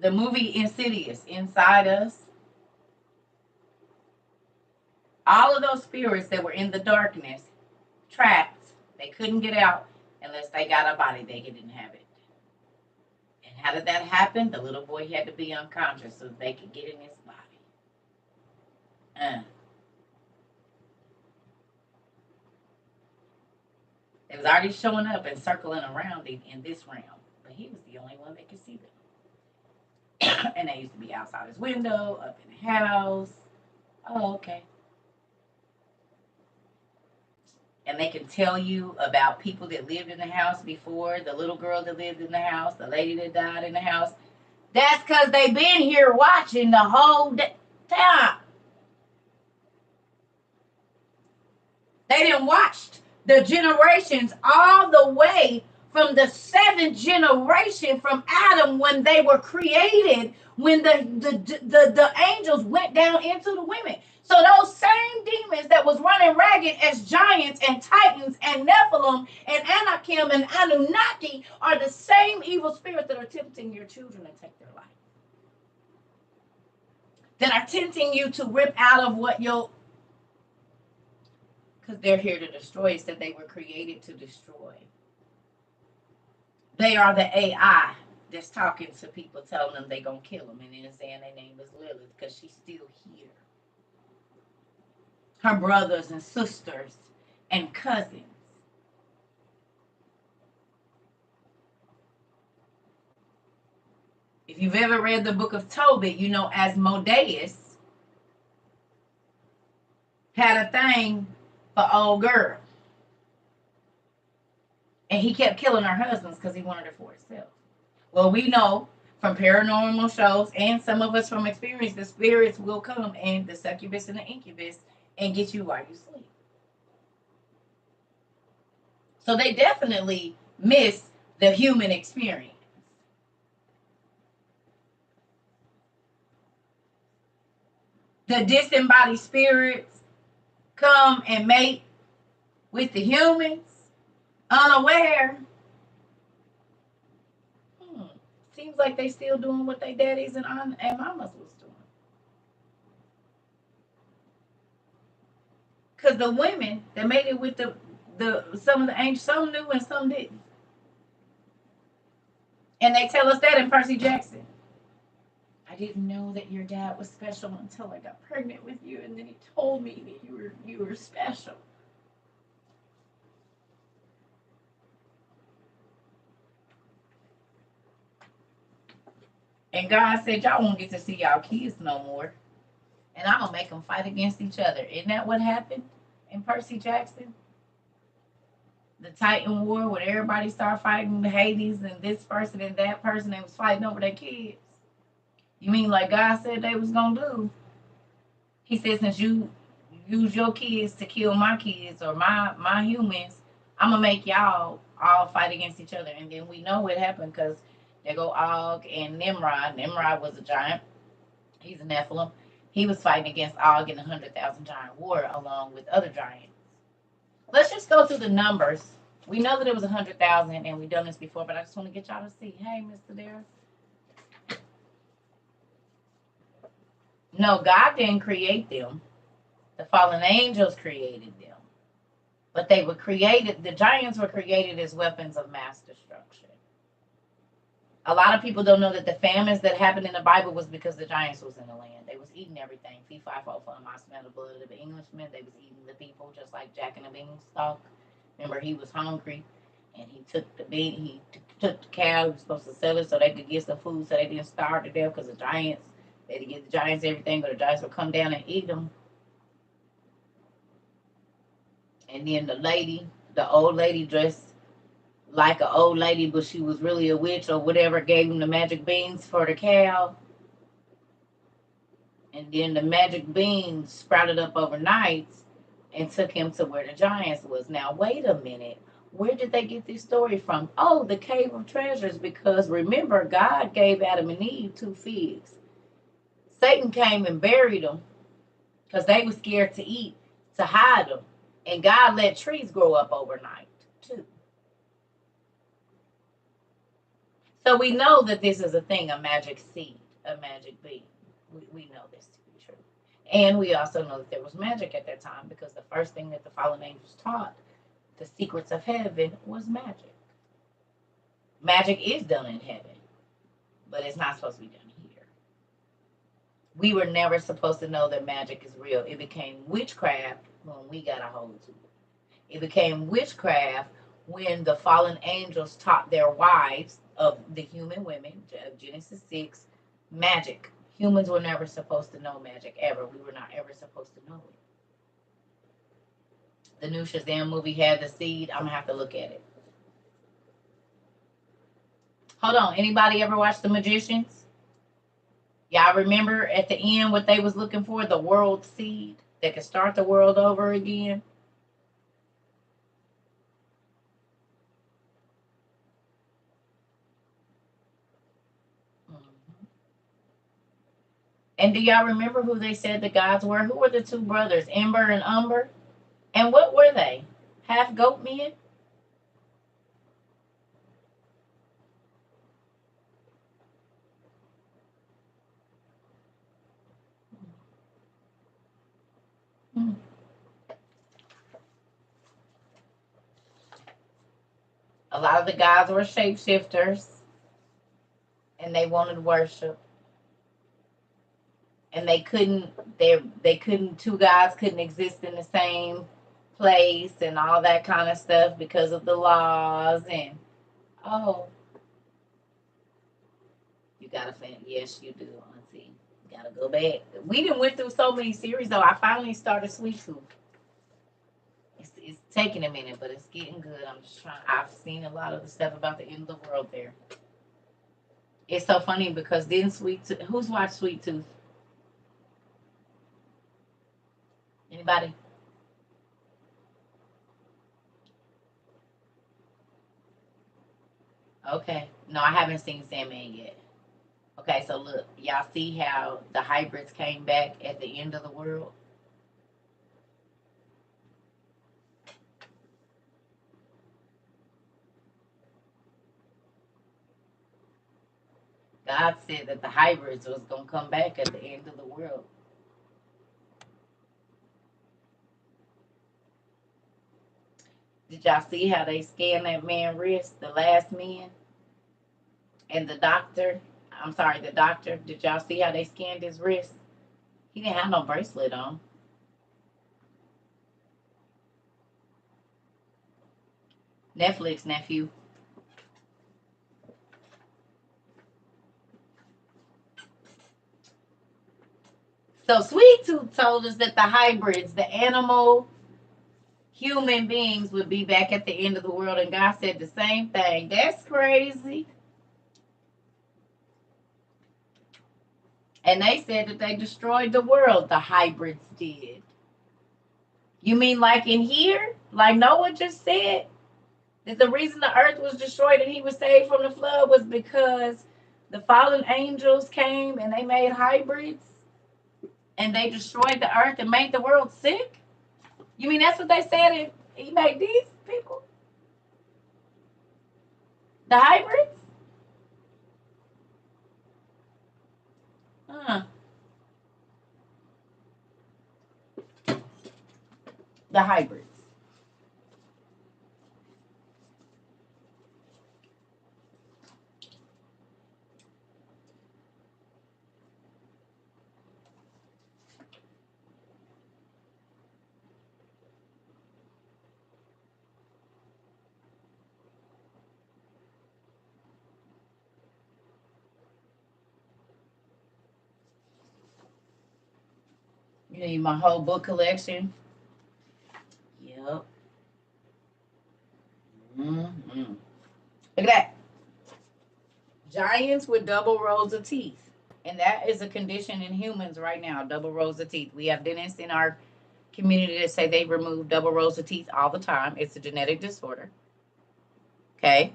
The movie Insidious, Inside Us, all of those spirits that were in the darkness, trapped, they couldn't get out unless they got a body they could inhabit. And how did that happen? The little boy had to be unconscious so they could get in his body. It was already showing up and circling around him in this realm, but he was the only one that could see them. And they used to be outside his window, up in the house. Oh, okay. And they can tell you about people that lived in the house before, the little girl that lived in the house, the lady that died in the house. That's because they've been here watching the whole time. They didn't watch the generations all the way from the seventh generation from Adam when they were created, when the angels went down into the women. So those same demons that was running ragged as giants and titans and Nephilim and Anakim and Anunnaki are the same evil spirits that are tempting your children to take their life. That are tempting you to rip out of what you'll... Because they're here to destroy. It's that they were created to destroy. They are the AI that's talking to people, telling them they're going to kill them. And then saying their name is Lilith because she's still here. Her brothers and sisters and cousins. If you've ever read the book of Tobit, you know Asmodeus had a thing for old girl. And he kept killing her husbands because he wanted her for himself. Well, we know from paranormal shows and some of us from experience, the spirits will come and the succubus and the incubus and get you while you sleep. So they definitely miss the human experience. The disembodied spirits come and mate with the humans, unaware. Seems like they still doing what their daddies and mamas was doing. Because the women that made it with the some of the angels, some knew and some didn't. And they tell us that in Percy Jackson. I didn't know that your dad was special until I got pregnant with you, and then he told me that you were special. And God said, y'all won't get to see y'all kids no more. And I'm going to make them fight against each other. Isn't that what happened in Percy Jackson? The Titan War, where everybody started fighting Hades and this person and that person. They was fighting over their kids. You mean like God said they was going to do? He said, since you use your kids to kill my kids or my humans, I'm going to make y'all all fight against each other. And then we know what happened because there go Og and Nimrod. Nimrod was a giant. He's a Nephilim. He was fighting against Og in the 100,000 giant war along with other giants. Let's just go through the numbers. We know that it was 100,000 and we've done this before, but I just want to get y'all to see. Hey, Mr. Dara. No, God didn't create them. The fallen angels created them. But they were created, the giants were created as weapons of mass destruction. A lot of people don't know that the famines that happened in the Bible was because the giants was in the land. They was eating everything. Fee, fi, fo, fum, I smell the blood of the Englishmen. They was eating the people just like Jack and the Beanstalk. Remember, he was hungry and he took he took the cow. He was supposed to sell it so they could get some food so they didn't starve to death because the giants, they had to give the giants everything, but the giants would come down and eat them. And then the old lady dressed like an old lady, but she was really a witch or whatever, gave him the magic beans for the cow. And then the magic bean sprouted up overnight and took him to where the giants was. Now, wait a minute. Where did they get this story from? Oh, the cave of treasures, because remember, God gave Adam and Eve 2 figs. Satan came and buried them because they were scared to eat, to hide them. And God let trees grow up overnight, too. So we know that this is a thing, a magic seed, a magic bean. We know this to be true. And we also know that there was magic at that time, because the first thing that the fallen angels taught, the secrets of heaven, was magic. Magic is done in heaven, but it's not supposed to be done here. We were never supposed to know that magic is real. It became witchcraft when we got a hold to it. It became witchcraft when the fallen angels taught their wives of the human women, Genesis 6, magic. Humans were never supposed to know magic, ever. We were not ever supposed to know it. The new Shazam movie had the seed. I'm going to have to look at it. Hold on. Anybody ever watch The Magicians? Y'all remember at the end what they was looking for? The world seed that could start the world over again? And do y'all remember who they said the gods were? Who were the 2 brothers, Ember and Umber? And what were they? Half goat men? Hmm. A lot of the gods were shapeshifters, and they wanted worship. And they couldn't. They couldn't. 2 gods couldn't exist in the same place, and all that kind of stuff because of the laws. And oh, you got a fan? Yes, you do, Auntie. You gotta go back. We didn't went through so many series though. I finally started Sweet Tooth. It's taking a minute, but it's getting good. I'm just trying. I've seen a lot of the stuff about the end of the world there. It's so funny because then Sweet Tooth. Who's watched Sweet Tooth? Anybody? Okay. No, I haven't seen Sandman yet. Okay, so look, y'all see how the hybrids came back at the end of the world? God said that the hybrids was gonna come back at the end of the world. Did y'all see how they scanned that man's wrist, the last man? And the doctor, I'm sorry, the doctor, did y'all see how they scanned his wrist? He didn't have no bracelet on. Netflix, nephew. So Sweet Tooth told us that the hybrids, the animal human beings, would be back at the end of the world, and God said the same thing. That's crazy. And they said that they destroyed the world, the hybrids did. You mean like in here? Like Noah just said? That the reason the earth was destroyed and he was saved from the flood was because the fallen angels came and they made hybrids and they destroyed the earth and made the world sick? You mean that's what they said? He made these people? The hybrids? Huh. The hybrids. You need my whole book collection? Yep. Mm-hmm. Look at that. Giants with double rows of teeth. And that is a condition in humans right now, double rows of teeth. We have dentists in our community that say they remove double rows of teeth all the time. It's a genetic disorder. Okay.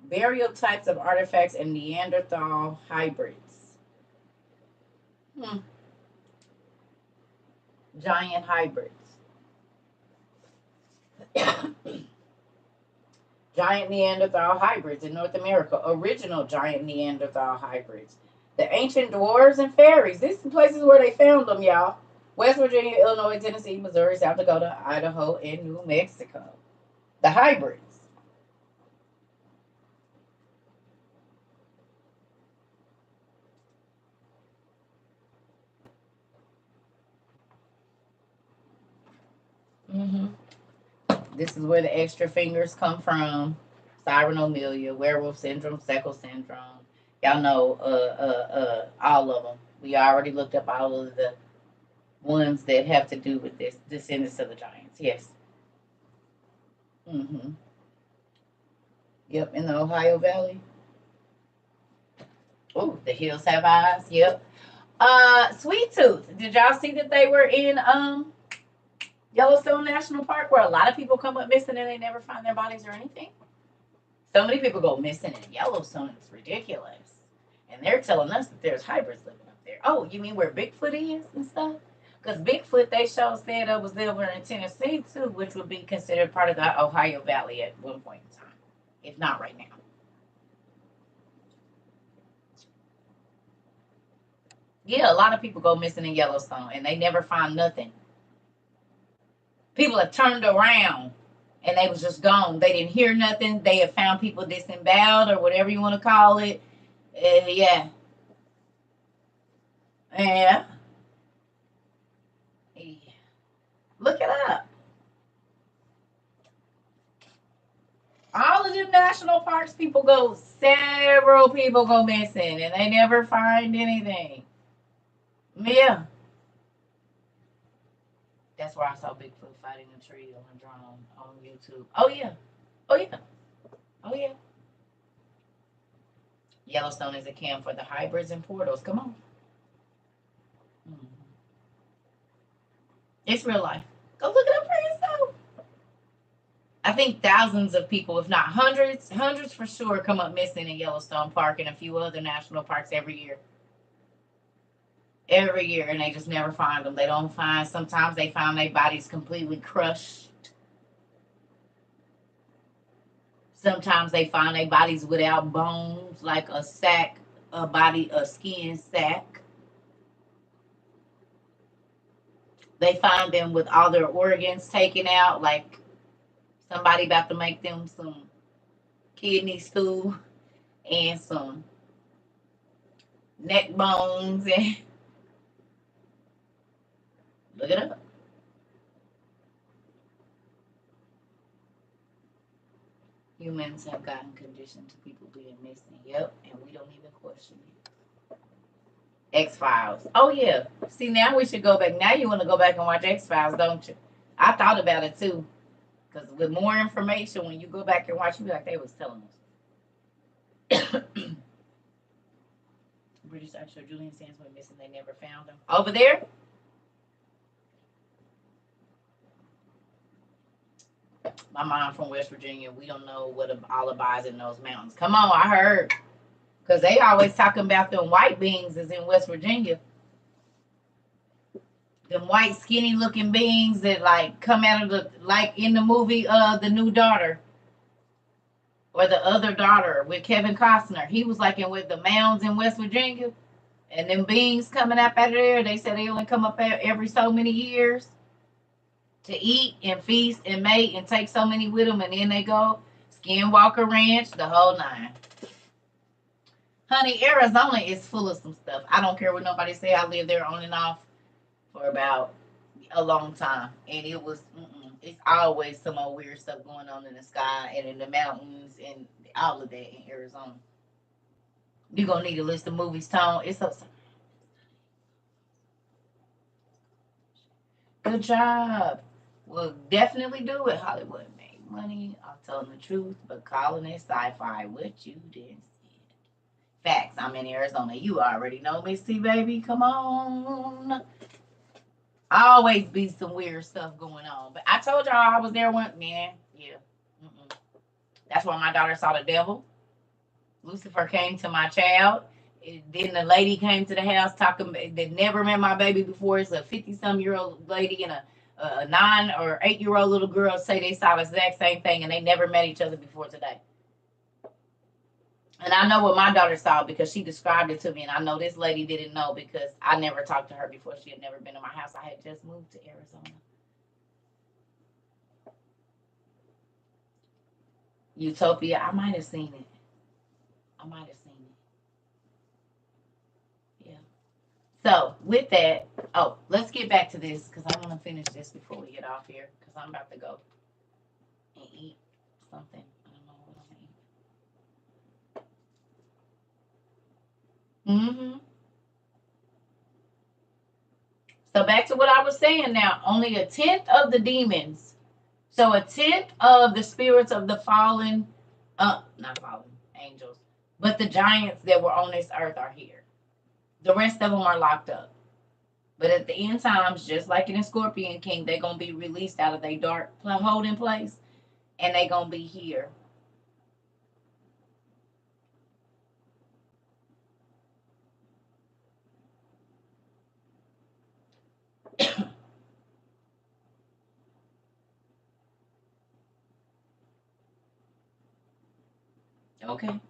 Burial types of artifacts and Neanderthal hybrids. Giant hybrids. Giant Neanderthal hybrids in North America. Original giant Neanderthal hybrids. The ancient dwarves and fairies. These are places where they found them, y'all. West Virginia, Illinois, Tennessee, Missouri, South Dakota, Idaho, and New Mexico. The hybrids. Mm-hmm. This is where the extra fingers come from. Cyronomelia, werewolf syndrome, Seckle syndrome. Y'all know all of them. We already looked up all of the ones that have to do with this descendants of the giants. Yes. Mm-hmm. Yep, in the Ohio Valley. Oh, the hills have eyes. Yep. Sweet Tooth. Did y'all see that they were in Yellowstone National Park, where a lot of people come up missing and they never find their bodies or anything? So many people go missing in Yellowstone. It's ridiculous. And they're telling us that there's hybrids living up there. Oh, you mean where Bigfoot is and stuff? Because Bigfoot, they show said was over in Tennessee too, which would be considered part of the Ohio Valley at one point in time, if not right now. Yeah, a lot of people go missing in Yellowstone and they never find nothing. People have turned around and they was just gone. They didn't hear nothing. They have found people disemboweled or whatever you want to call it. Yeah. Yeah. Look it up. All of them national parks, several people go missing and they never find anything. Yeah. That's where I saw Bigfoot fighting a tree on a drone on YouTube. Oh, yeah. Oh, yeah. Oh, yeah. Yellowstone is a camp for the hybrids and portals. Come on. Mm-hmm. It's real life. Go look it up for yourself. I think thousands of people, if not hundreds for sure, come up missing in Yellowstone Park and a few other national parks every year. Every year, and they just never find them. They don't find, sometimes they find their bodies completely crushed. Sometimes they find their bodies without bones, like a sack, a skin sack. They find them with all their organs taken out, like somebody about to make them some kidney stew and some neck bones. And look it up. Humans have gotten conditioned to people being missing. Yep, and we don't even question it. X-Files. Oh, yeah. See, now we should go back. Now you want to go back and watch X-Files, don't you? I thought about it, too. Because with more information, when you go back and watch, you be like, they was telling us. British actor Julian Sands went missing. They never found him. Over there? My mom from West Virginia. We don't know what all abides in those mountains. Come on, I heard. Because they always talking about them white beings is in West Virginia. Them white skinny looking beings that like come out of the, like in the movie The New Daughter. Or the other daughter with Kevin Costner. He was like in with the mounds in West Virginia. And them beings coming up out of there. They said they only come up every so many years to eat and feast and mate and take so many with them. And then they go Skinwalker Ranch, the whole nine. Honey, Arizona is full of some stuff. I don't care what nobody say. I lived there on and off for about a long time. And it was, it's always some old weird stuff going on in the sky and in the mountains and all of that in Arizona. You're going to need a list of movies, Tone. It's so. Good job. Well, definitely do it. Hollywood made money. I'm telling the truth, but calling it sci-fi. What you didn't see. Facts. I'm in Arizona. You already know, Missy, baby. Come on. Always be some weird stuff going on. But I told y'all I was there one, man. Yeah. Mm-mm. That's why my daughter saw the devil. Lucifer came to my child. Then the lady came to the house talking that never met my baby before. It's a 50-some-year-old lady and a 9 or 8-year-old little girl say they saw the exact same thing and they never met each other before today. And I know what my daughter saw because she described it to me. And I know this lady didn't know because I never talked to her before. She had never been to my house. I had just moved to Arizona. Utopia, I might have seen it. I might have seen it. Yeah. So with that, oh, let's get back to this because I want to finish this before we get off here because I'm about to go and eat something. I don't know what I'm gonna eat. So back to what I was saying now, only a tenth of the demons. So a tenth of the spirits of the fallen, not fallen angels, but the giants that were on this earth are here. The rest of them are locked up. But at the end times, just like in the Scorpion King, they're going to be released out of their dark holding place, and they're going to be here. Okay.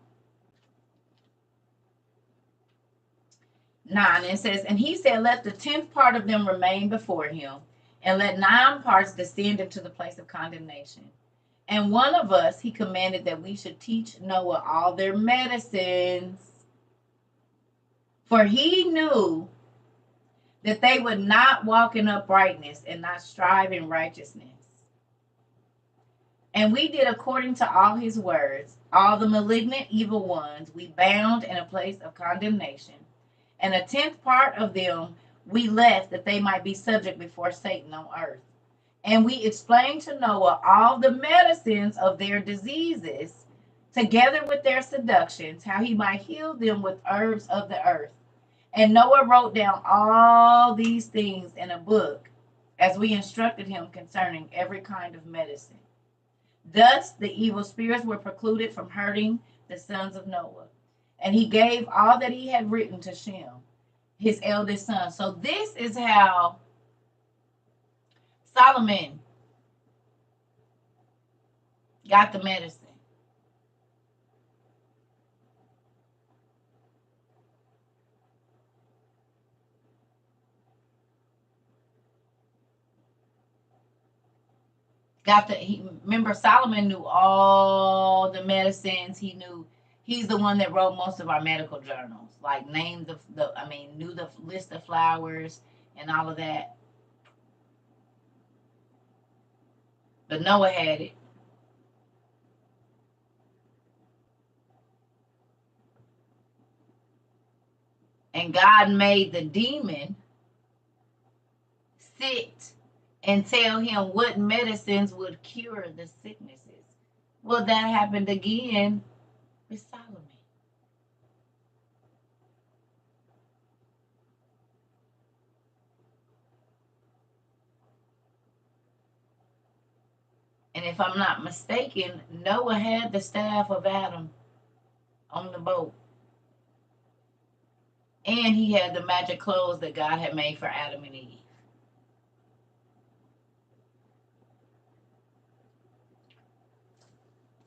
9, it says, and he said, let the 10th part of them remain before him, and let 9 parts descend into the place of condemnation. And one of us, he commanded that we should teach Noah all their medicines. For he knew that they would not walk in uprightness and not strive in righteousness. And we did according to all his words. All the malignant evil ones we bound in a place of condemnation. And a 10th part of them we left that they might be subject before Satan on earth. And we explained to Noah all the medicines of their diseases, together with their seductions, how he might heal them with herbs of the earth. And Noah wrote down all these things in a book, as we instructed him concerning every kind of medicine. Thus the evil spirits were precluded from hurting the sons of Noah. And he gave all that he had written to Shem, his eldest son. So this is how Solomon got the medicine. Remember Solomon knew all the medicines. He's the one that wrote most of our medical journals, like names of knew the list of flowers and all of that. But Noah had it. And God made the demon sit and tell him what medicines would cure the sicknesses. Well, that happened again with Solomon. And if I'm not mistaken, Noah had the staff of Adam on the boat. And he had the magic clothes that God had made for Adam and Eve.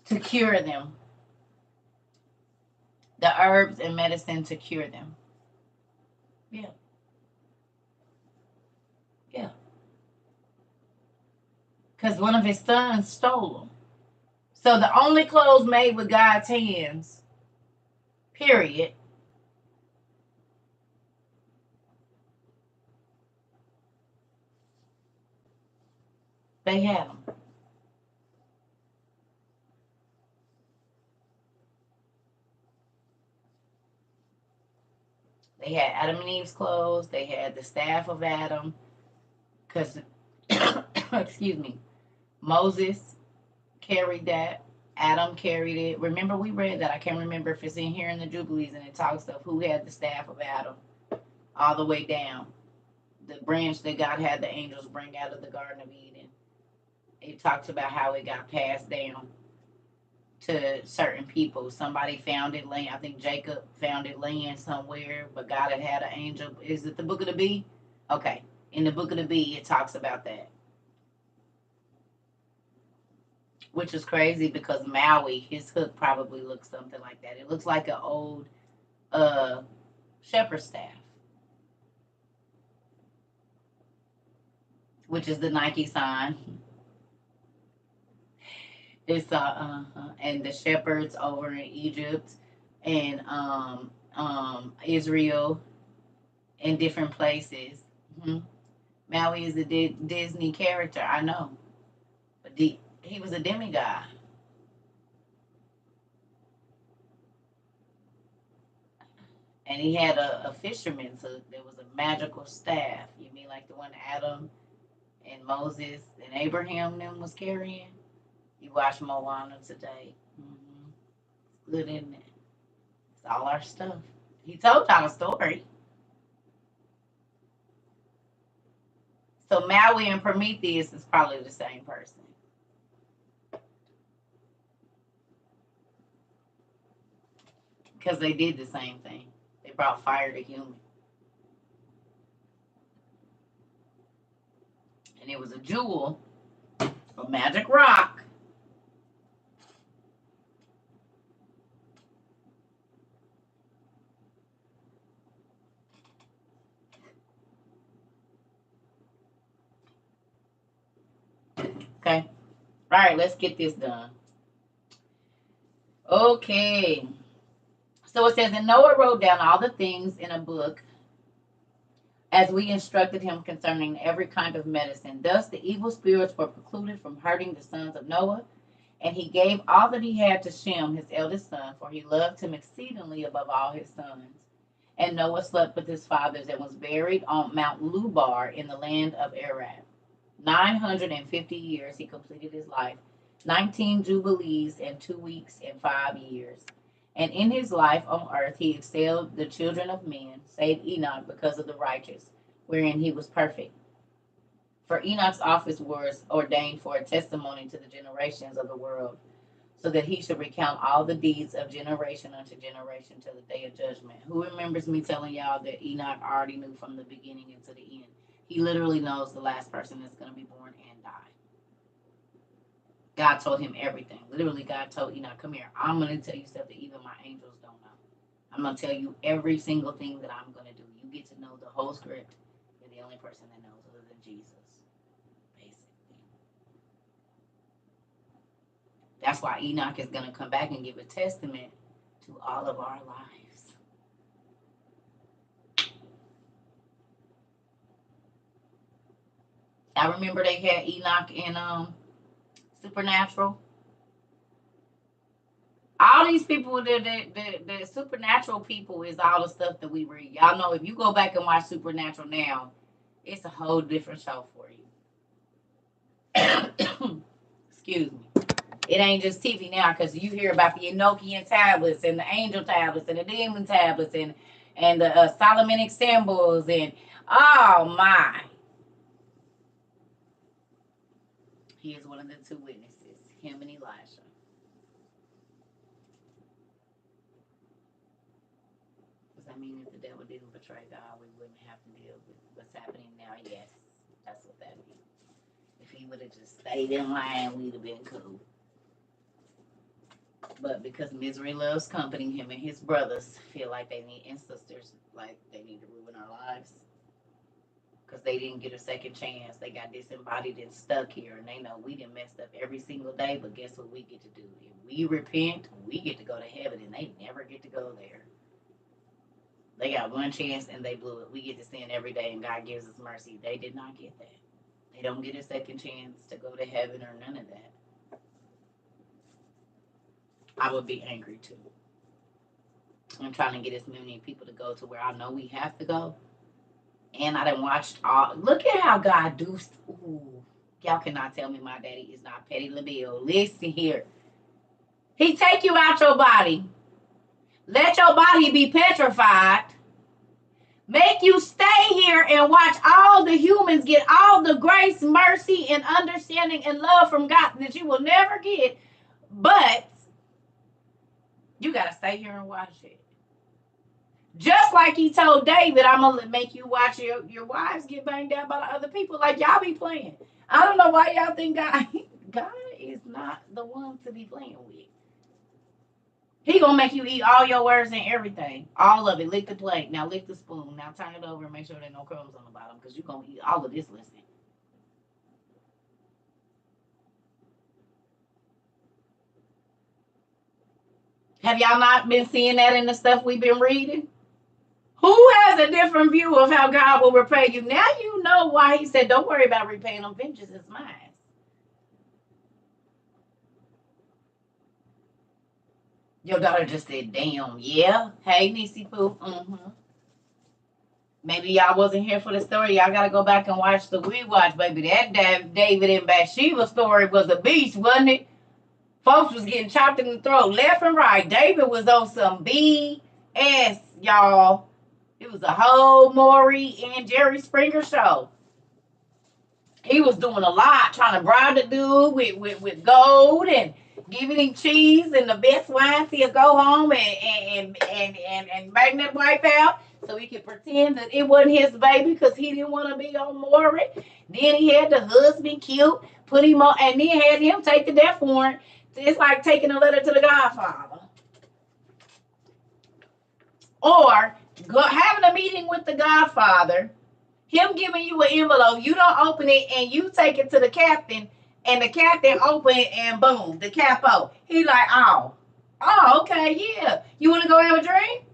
To cure them. The herbs and medicine to cure them. Yeah. Yeah. Because one of his sons stole them. So the only clothes made with God's hands, period, they had them. They had Adam and Eve's clothes. They had the staff of Adam. Because, excuse me, Moses carried that. Adam carried it. Remember, we read that. I can't remember if it's in here in the Jubilees, and it talks of who had the staff of Adam all the way down. The branch that God had the angels bring out of the Garden of Eden. It talks about how it got passed down to certain people. Somebody found it laying. I think Jacob found it laying somewhere, but God had an angel. Is it the Book of the Bee? Okay. In the Book of the Bee, it talks about that. Which is crazy because Maui, his hook probably looks something like that. It looks like an old shepherd staff, which is the Nike sign. It's and the shepherds over in Egypt and Israel in different places. Mm-hmm. Maui is a Disney character, I know, but he was a demigod. And he had a fisherman, so there was a magical staff. You mean like the one Adam and Moses and Abraham them was carrying? You watch Moana today. Mm-hmm. Good in it. It's all our stuff. He told y'all a story. So Maui and Prometheus is probably the same person. Because they did the same thing. They brought fire to human. And it was a jewel, a magic rock. Okay. All right, let's get this done. Okay. So it says, and Noah wrote down all the things in a book as we instructed him concerning every kind of medicine. Thus the evil spirits were precluded from hurting the sons of Noah. And he gave all that he had to Shem, his eldest son, for he loved him exceedingly above all his sons. And Noah slept with his fathers and was buried on Mount Lubar in the land of Arad. 950 years he completed his life, 19 jubilees and 2 weeks and 5 years. And in his life on earth he excelled the children of men, save Enoch, because of the righteous, wherein he was perfect. For Enoch's office was ordained for a testimony to the generations of the world, so that he should recount all the deeds of generation unto generation to the day of judgment. Who remembers me telling y'all that Enoch already knew from the beginning into the end? He literally knows the last person that's going to be born and die. God told him everything. Literally, God told Enoch, come here. I'm going to tell you stuff that even my angels don't know. I'm going to tell you every single thing that I'm going to do. You get to know the whole script. You're the only person that knows other than Jesus. Basically. That's why Enoch is going to come back and give a testament to all of our lives. I remember they had Enoch in Supernatural. All these people, the supernatural people is all the stuff that we read. Y'all know if you go back and watch Supernatural now, it's a whole different show for you. Excuse me. It ain't just TV now because you hear about the Enochian tablets and the angel tablets and the demon tablets and the Solomonic symbols and oh my. He is one of the two witnesses, him and Elijah. Does that mean if the devil didn't betray God, we wouldn't have to deal with what's happening now? Yes, that's what that means. If he would have just stayed in line, we'd have been cool. But because misery loves company, him and his brothers feel like they need, and sisters, like they need to ruin our lives. Because they didn't get a second chance. They got disembodied and stuck here. And they know we done messed up every single day. But guess what we get to do? If we repent, we get to go to heaven. And they never get to go there. They got one chance and they blew it. We get to sin every day and God gives us mercy. They did not get that. They don't get a second chance to go to heaven or none of that. I would be angry too. I'm trying to get as many people to go to where I know we have to go. And I done watched all. Look at how God do. Ooh, y'all cannot tell me my daddy is not Petty LaBelle. Listen here. He take you out your body, let your body be petrified, make you stay here and watch all the humans get all the grace, mercy, and understanding and love from God that you will never get. But you got to stay here and watch it. Just like he told David, I'm going to make you watch your wives get banged down by other people like y'all be playing. I don't know why y'all think God is not the one to be playing with. He gonna make you eat all your words and everything. All of it. Lick the plate. Now lick the spoon. Now turn it over and make sure there are no crumbs on the bottom because you're gonna eat all of this. Listen. Have y'all not been seeing that in the stuff we've been reading? Who has a different view of how God will repay you? Now you know why he said, don't worry about repaying them. Vengeance is mine. Your daughter just said, damn, yeah. Hey, Niecy Pooh. Mm-hmm. Maybe y'all wasn't here for the story. Y'all got to go back and watch the rewatch, baby. That David and Bathsheba story was a beast, wasn't it? Folks was getting chopped in the throat left and right. David was on some BS, y'all. It was a whole Maury and Jerry Springer show. He was doing a lot, trying to bribe the dude with gold and giving him cheese and the best wine till go home and bang that wife out so he could pretend that it wasn't his baby because he didn't want to be on Maury. Then he had the husband killed, put him on, and then had him take the death warrant. It's like taking a letter to the Godfather. Or having a meeting with the Godfather, him giving you an envelope, you don't open it, and you take it to the captain, and the captain open it, and boom, the capo. He like, oh, okay, yeah. You want to go have a drink?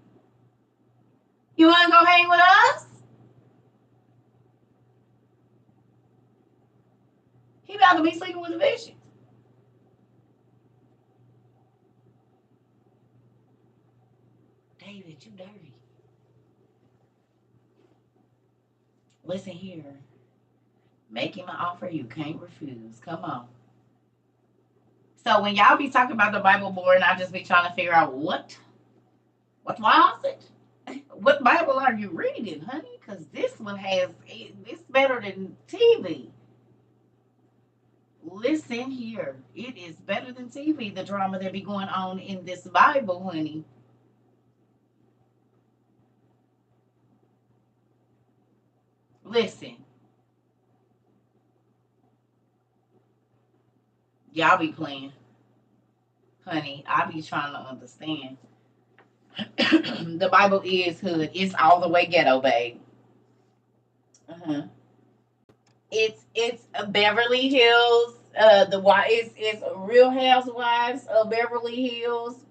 You want to go hang with us? He about to be sleeping with the vision. David, you dirty. Listen here. Make him an offer you can't refuse. Come on. So when y'all be talking about the Bible board, and I just be trying to figure out what was it? What Bible are you reading, honey? Because this one it's better than TV. Listen here. It is better than TV, the drama that be going on in this Bible, honey. Listen. Y'all be playing. Honey, I be trying to understand. The Bible is hood. It's all the way ghetto, babe. Uh-huh. It's Beverly Hills. It's Real Housewives of Beverly Hills,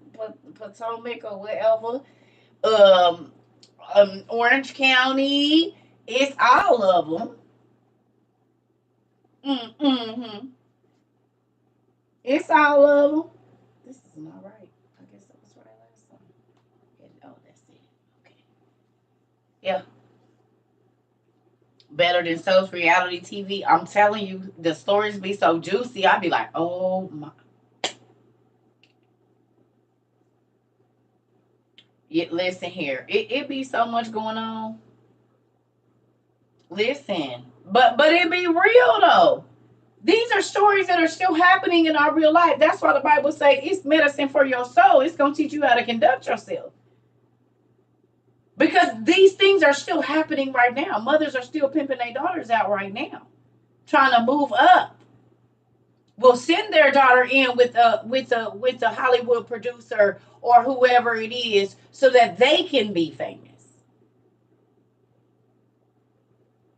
Potomac or whatever. Um, Orange County. It's all of them. Mm-hmm. It's all of them. This is not right. I guess that was right last time. Oh, that's it. Okay. Yeah. Better than soaps, reality TV. I'm telling you, the stories be so juicy. I'd be like, oh my. Listen here. It be so much going on. Listen. But it be real though. These are stories that are still happening in our real life. That's why the Bible says it's medicine for your soul. It's gonna teach you how to conduct yourself. Because these things are still happening right now. Mothers are still pimping their daughters out right now, trying to move up. Will send their daughter in with a Hollywood producer or whoever it is so that they can be famous.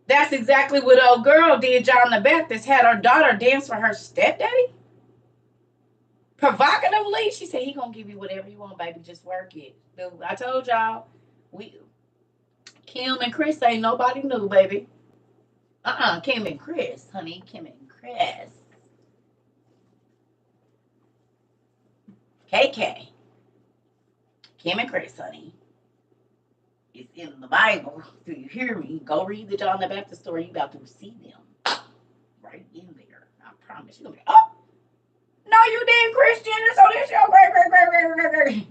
That's exactly what old girl did. John the Baptist had her daughter dance for her stepdaddy. Provocatively, she said he gonna give you whatever you want, baby. Just work it. Dude, I told y'all, we Kim and Chris ain't nobody new, baby. Kim and Chris, honey. Kim and Chris. KK. Kim and Chris, honey. It's in the Bible. Do you hear me? Go read the John the Baptist story. You about to see them right in there. I promise you. Oh, No, you did, Christian. So this your great, great, great, great, great, great.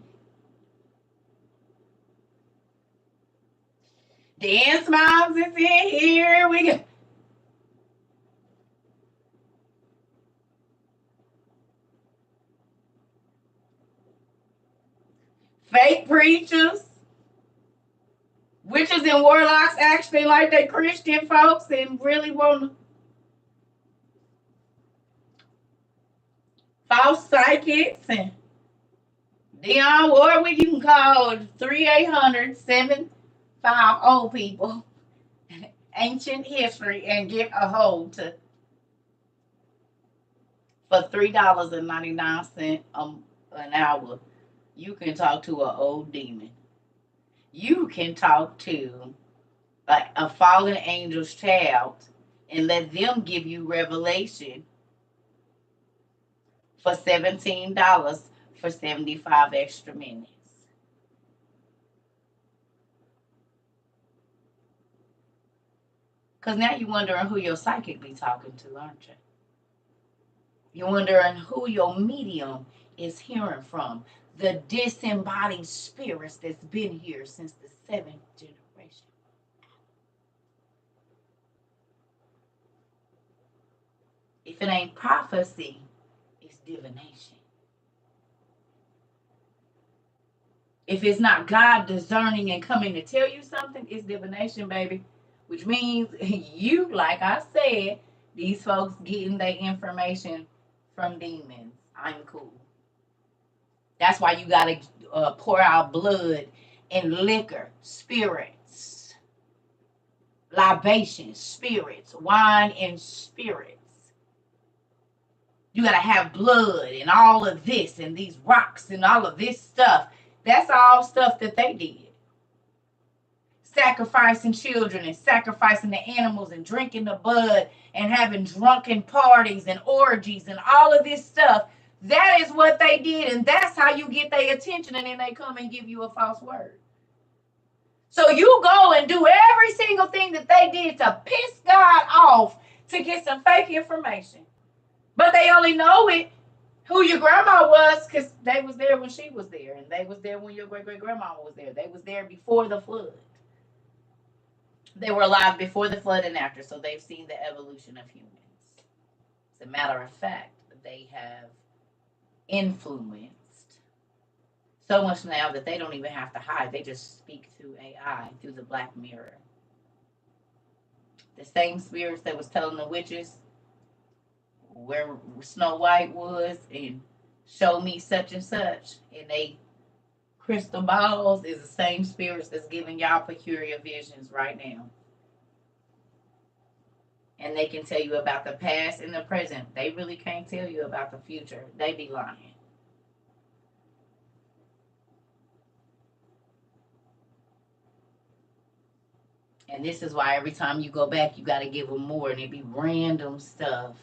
Dan Smiles is in here. We go. Fake preachers, witches and warlocks actually like they Christian folks and really want to. False psychics and Dion Warwick, you can call 3-800-750 old people ancient history and get a hold to for $3.99 an hour. You can talk to an old demon. You can talk to like a fallen angel's child and let them give you revelation for $17 for 75 extra minutes. Because now you're wondering who your psychic be talking to, aren't you? You're wondering who your medium is hearing from. The disembodied spirits that's been here since the seventh generation. If it ain't prophecy, it's divination. If it's not God discerning and coming to tell you something, it's divination, baby. Which means you, like I said, these folks getting their information from demons. I'm cool. That's why you got to pour out blood and liquor, spirits, libations, spirits, wine and spirits. You got to have blood and all of this and these rocks and all of this stuff. That's all stuff that they did. Sacrificing children and sacrificing the animals and drinking the blood and having drunken parties and orgies and all of this stuff. That is what they did, and that's how you get their attention, and then they come and give you a false word. So you go and do every single thing that they did to piss God off to get some fake information. But they only know it who your grandma was because they was there when she was there, and they was there when your great-great-grandma was there. They was there before the flood. They were alive before the flood and after, so they've seen the evolution of humans. As a matter of fact, they have influenced so much now that they don't even have to hide. They just speak through AI, through the black mirror. The same spirits that was telling the witches where Snow White was and show me such and such, and they crystal balls is the same spirits that's giving y'all peculiar visions right now. And they can tell you about the past and the present. They really can't tell you about the future. They be lying. And this is why every time you go back, you got to give them more, and it be random stuff.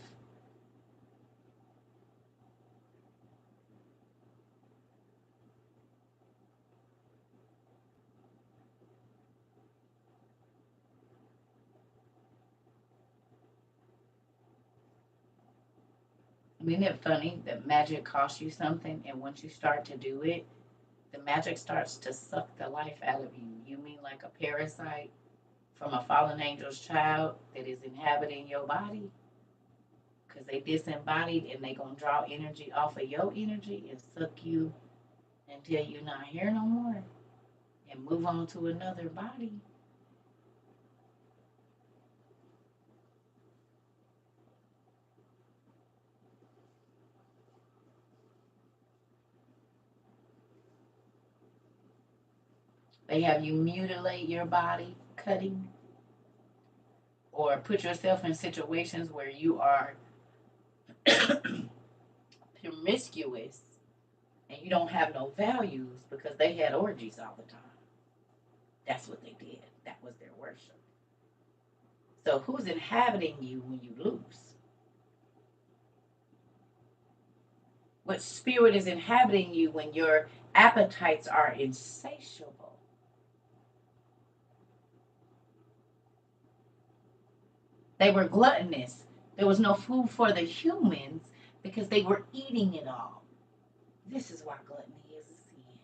Isn't it funny that magic costs you something, and once you start to do it, the magic starts to suck the life out of you? You mean like a parasite from a fallen angel's child that is inhabiting your body? Because they disembodied and they going to draw energy off of your energy and suck you until you're not here no more and move on to another body. They have you mutilate your body, cutting, or put yourself in situations where you are promiscuous and you don't have no values because they had orgies all the time. That's what they did. That was their worship. So who's inhabiting you when you lose? What spirit is inhabiting you when your appetites are insatiable? They were gluttonous. There was no food for the humans. because they were eating it all. This is why gluttony is a sin.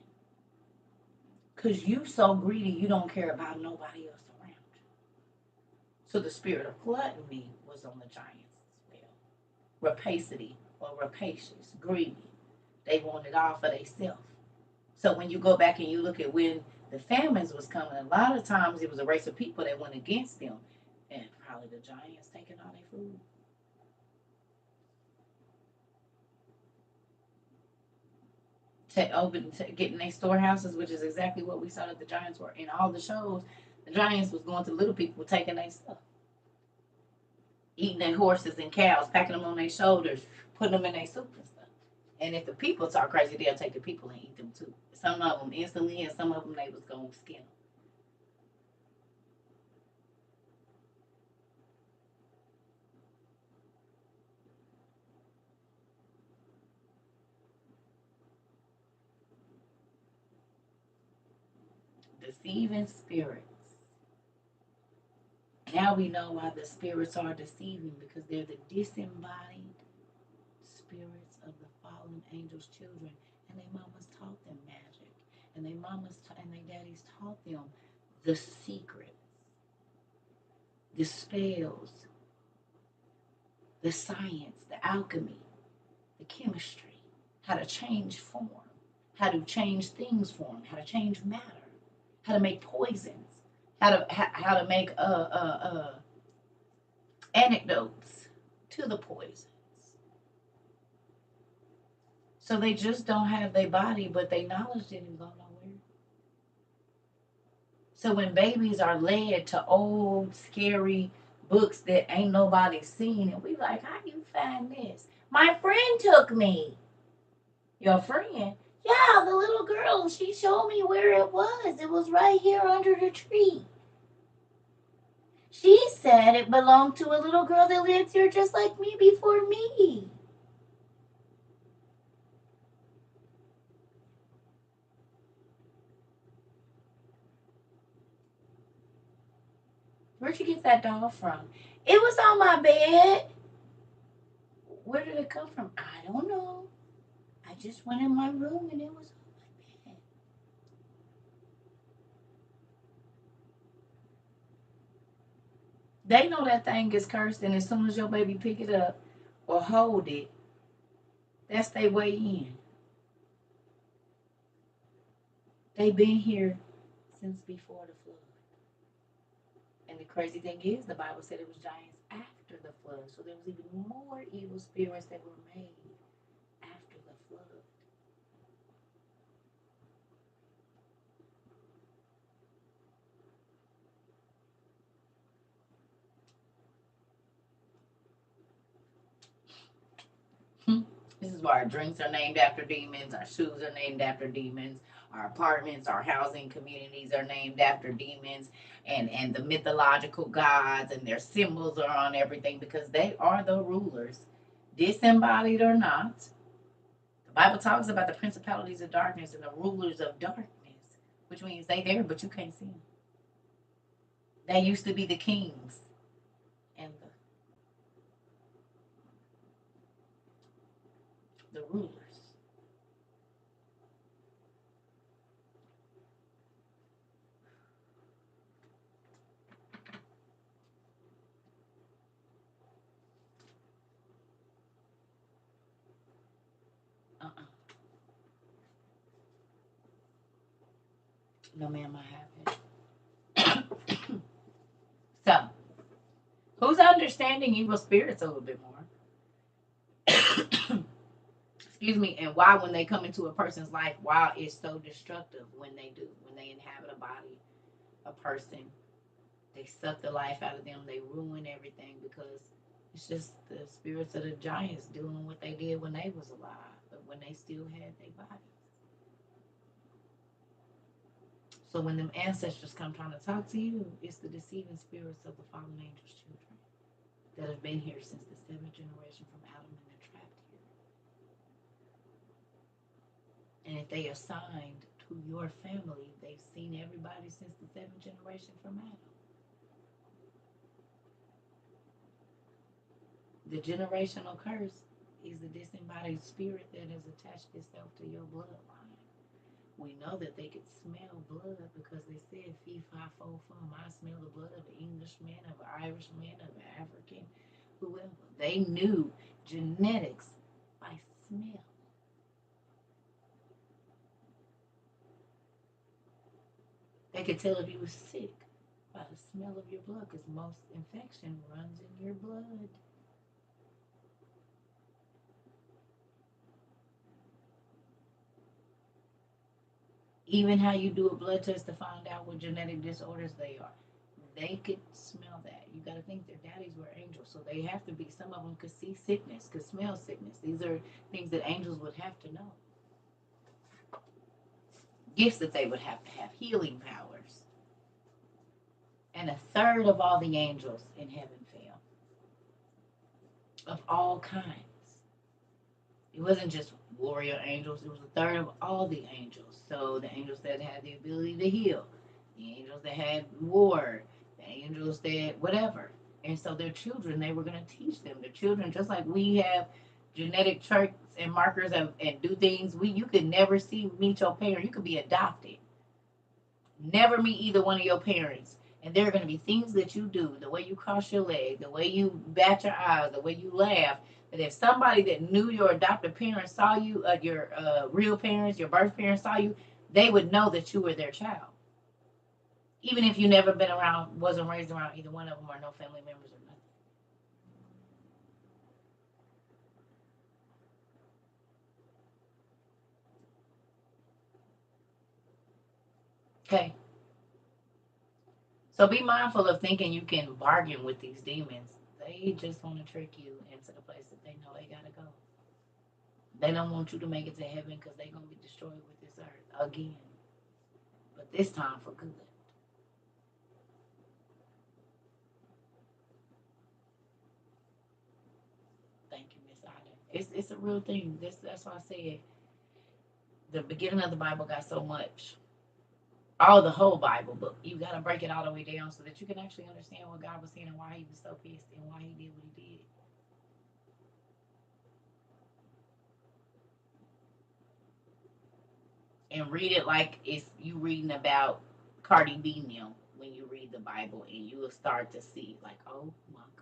Because you so greedy, you don't care about nobody else around you. So the spirit of gluttony was on the giants as well. Rapacity or rapacious, greedy. They wanted all for themselves. So when you go back and you look at when the famines was coming, a lot of times it was a race of people that went against them. And probably the giants taking all their food. Getting their storehouses, which is exactly what we saw that the giants were in all the shows. The giants was going to little people, taking their stuff, eating their horses and cows, packing them on their shoulders, putting them in their soup and stuff. And if the people talk crazy, they'll take the people and eat them too. Some of them instantly, and some of them they was going to skin them. Deceiving spirits. Now we know why the spirits are deceiving, because they're the disembodied spirits of the fallen angels' children, and their mamas taught them magic, and their mamas and their daddies taught them the secrets, the spells, the science, the alchemy, the chemistry, how to change form, how to change things form, how to change matter, how to make poisons, how to make antidotes to the poisons. So they just don't have their body, but their knowledge didn't go nowhere. So when babies are led to old, scary books that ain't nobody seen, and we like, how you find this? My friend took me. Your friend? Yeah, the little girl, she showed me where it was. It was right here under the tree. She said it belonged to a little girl that lived here just like me before me. Where'd you get that doll from? It was on my bed. Where did it come from? I don't know. I just went in my room and it was on my bed. They know that thing is cursed, and as soon as your baby pick it up or hold it, that's their way in. They've been here since before the flood. And the crazy thing is, the Bible said it was giants after the flood. So there was even more evil spirits that were made after the flood. This is why our drinks are named after demons, our shoes are named after demons, our apartments, our housing communities are named after demons, and the mythological gods and their symbols are on everything, because they are the rulers, disembodied or not. The Bible talks about the principalities of darkness and the rulers of darkness, which means they there, but you can't see them. They used to be the kings and the rulers. Uh-uh. No, ma'am, I haven't. So, who's understanding evil spirits a little bit more? Excuse me, and why, when they come into a person's life, why it's so destructive when they do, when they inhabit a body, a person, they suck the life out of them, they ruin everything, because it's just the spirits of the giants doing what they did when they was alive, but when they still had their bodies. So when them ancestors come trying to talk to you, it's the deceiving spirits of the fallen angels' children that have been here since the seventh generation from Adam, and they're trapped here. And if they assigned to your family, they've seen everybody since the seventh generation from Adam. The generational curse is a disembodied spirit that has attached itself to your bloodline. We know that they could smell blood because they said fee fi fo fum. I smell the blood of an Englishman, of an Irishman, of an African, whoever. They knew genetics by smell. They could tell if you were sick by the smell of your blood because most infection runs in your blood. Even how you do a blood test to find out what genetic disorders they are. They could smell that. You got to think their daddies were angels, so they have to be. Some of them could see sickness, could smell sickness. These are things that angels would have to know. Gifts that they would have to have, healing powers. And a third of all the angels in heaven fell, of all kinds. It wasn't just warrior angels, it was a third of all the angels. So the angels that had the ability to heal, the angels that had war, the angels that whatever. And so their children, they were going to teach them. Their children, just like we have genetic traits and markers and do things, you could never meet your parent. You could be adopted. Never meet either one of your parents. And there are going to be things that you do, the way you cross your leg, the way you bat your eyes, the way you laugh, that if somebody that knew your adopted parents saw you, your real parents, your birth parents saw you, they would know that you were their child. Even if you never been around, wasn't raised around either one of them or no family members or nothing. Okay. So be mindful of thinking you can bargain with these demons. They just want to trick you into the place that they know they got to go. They don't want you to make it to heaven because they're going to be destroyed with this earth again. But this time for good. Thank you, Miss Ida. It's a real thing. That's why I said the beginning of the Bible got so much. All the whole Bible book. You got to break it all the way down so that you can actually understand what God was saying and why he was so pissed and why he did what he did. And read it like it's you reading about Cardi B now when you read the Bible, and you will start to see like, oh my goodness.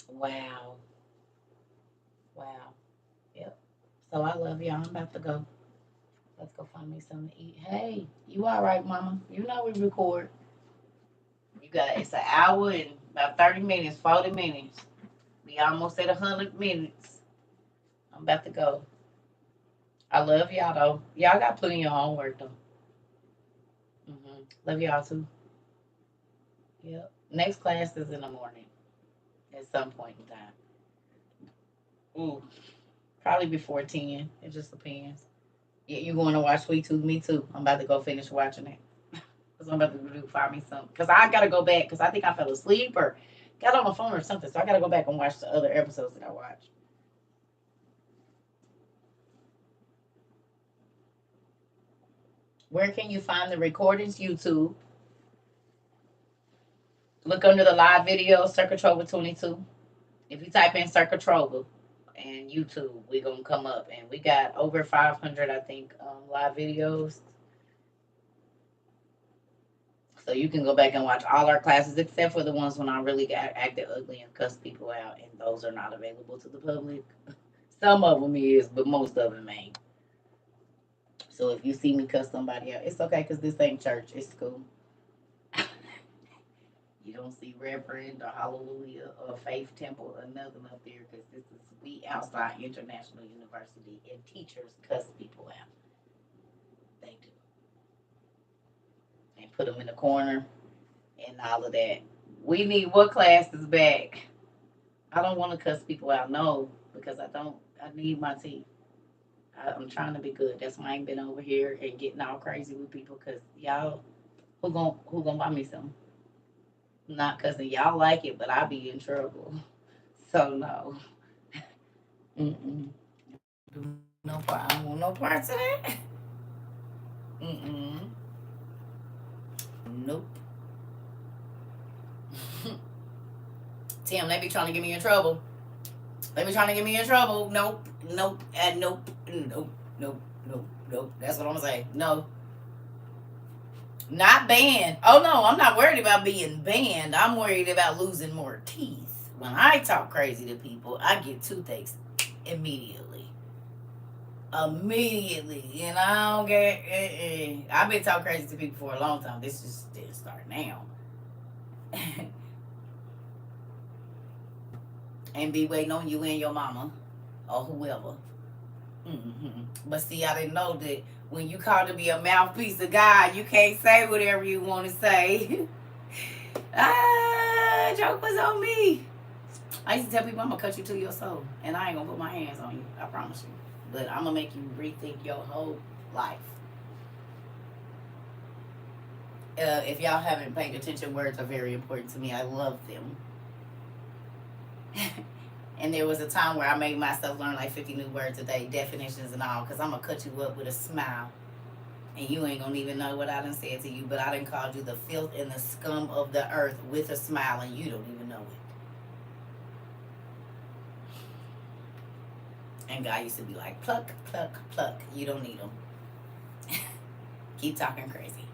Wow. Wow. Yep. So I love y'all. I'm about to go. Let's go find me something to eat. Hey, you all right, Mama? You know we record. You got it's an hour and about 30 minutes, 40 minutes. We almost at 100 minutes. I'm about to go. I love y'all though. Y'all got plenty of homework though. Love y'all too. Yep. Next class is in the morning at some point in time. Ooh, probably before 10. It just depends. Yeah, you going to watch Sweet Tooth? Me too. I'm about to go finish watching it. Because I'm about to find me something. Because I got to go back because I think I fell asleep or got on my phone or something. So I got to go back and watch the other episodes that I watched. Where can you find the recordings? YouTube. Look under the live video, CERCA TROVA 22. If you type in CERCA TROVA and YouTube, we're going to come up. And we got over 500, I think, live videos. So you can go back and watch all our classes, except for the ones when I really got acted ugly and cussed people out. And those are not available to the public. Some of them is, but most of them ain't. So if you see me cuss somebody out, it's okay because this ain't church. It's school. You don't see Reverend or Hallelujah or Faith Temple or nothing up there because this is we outside International University and teachers cuss people out. They do. And put them in the corner and all of that. We need what classes back? I don't want to cuss people out, no, because I don't. I need my teeth. I'm trying to be good. That's why I ain't been over here and getting all crazy with people because y'all, who gonna buy me some? Not because y'all like it, but I'll be in trouble. So no. Mm-mm. No part. I don't want no parts of that. Mm-mm. Nope. Tim, they be trying to get me in trouble. They be trying to get me in trouble. Nope. Nope. And nope. Nope. Nope. Nope. Nope. That's what I'm gonna say. No. Not banned. Oh no, I'm not worried about being banned. I'm worried about losing more teeth. When I talk crazy to people, I get toothaches immediately. Immediately. And I don't get I've been talking crazy to people for a long time. This just didn't start now. And be waiting on you and your mama or whoever. But see, I didn't know that when you call to be a mouthpiece of God, you can't say whatever you want to say. Joke was on me. I used to tell people I'm gonna cut you to your soul, and I ain't gonna put my hands on you. I promise you. But I'm gonna make you rethink your whole life. If y'all haven't paid attention, words are very important to me. I love them. And there was a time where I made myself learn like 50 new words a day, definitions and all, because I'm going to cut you up with a smile. And you ain't going to even know what I done said to you, but I done called you the filth and the scum of the earth with a smile, and you don't even know it. And God used to be like, pluck, pluck, pluck. You don't need them. Keep talking crazy.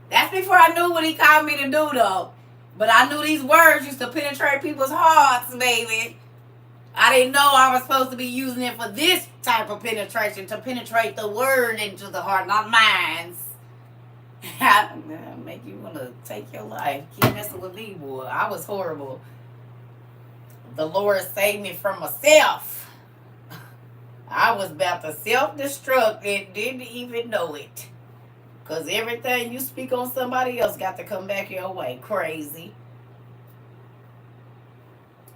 That's before I knew what he called me to do, though. But I knew these words used to penetrate people's hearts, baby. I didn't know I was supposed to be using it for this type of penetration, to penetrate the word into the heart, not mine's. Make you want to take your life. Keep messing with me, boy. I was horrible. The Lord saved me from myself. I was about to self-destruct and didn't even know it. Because everything you speak on somebody else got to come back your way. Crazy.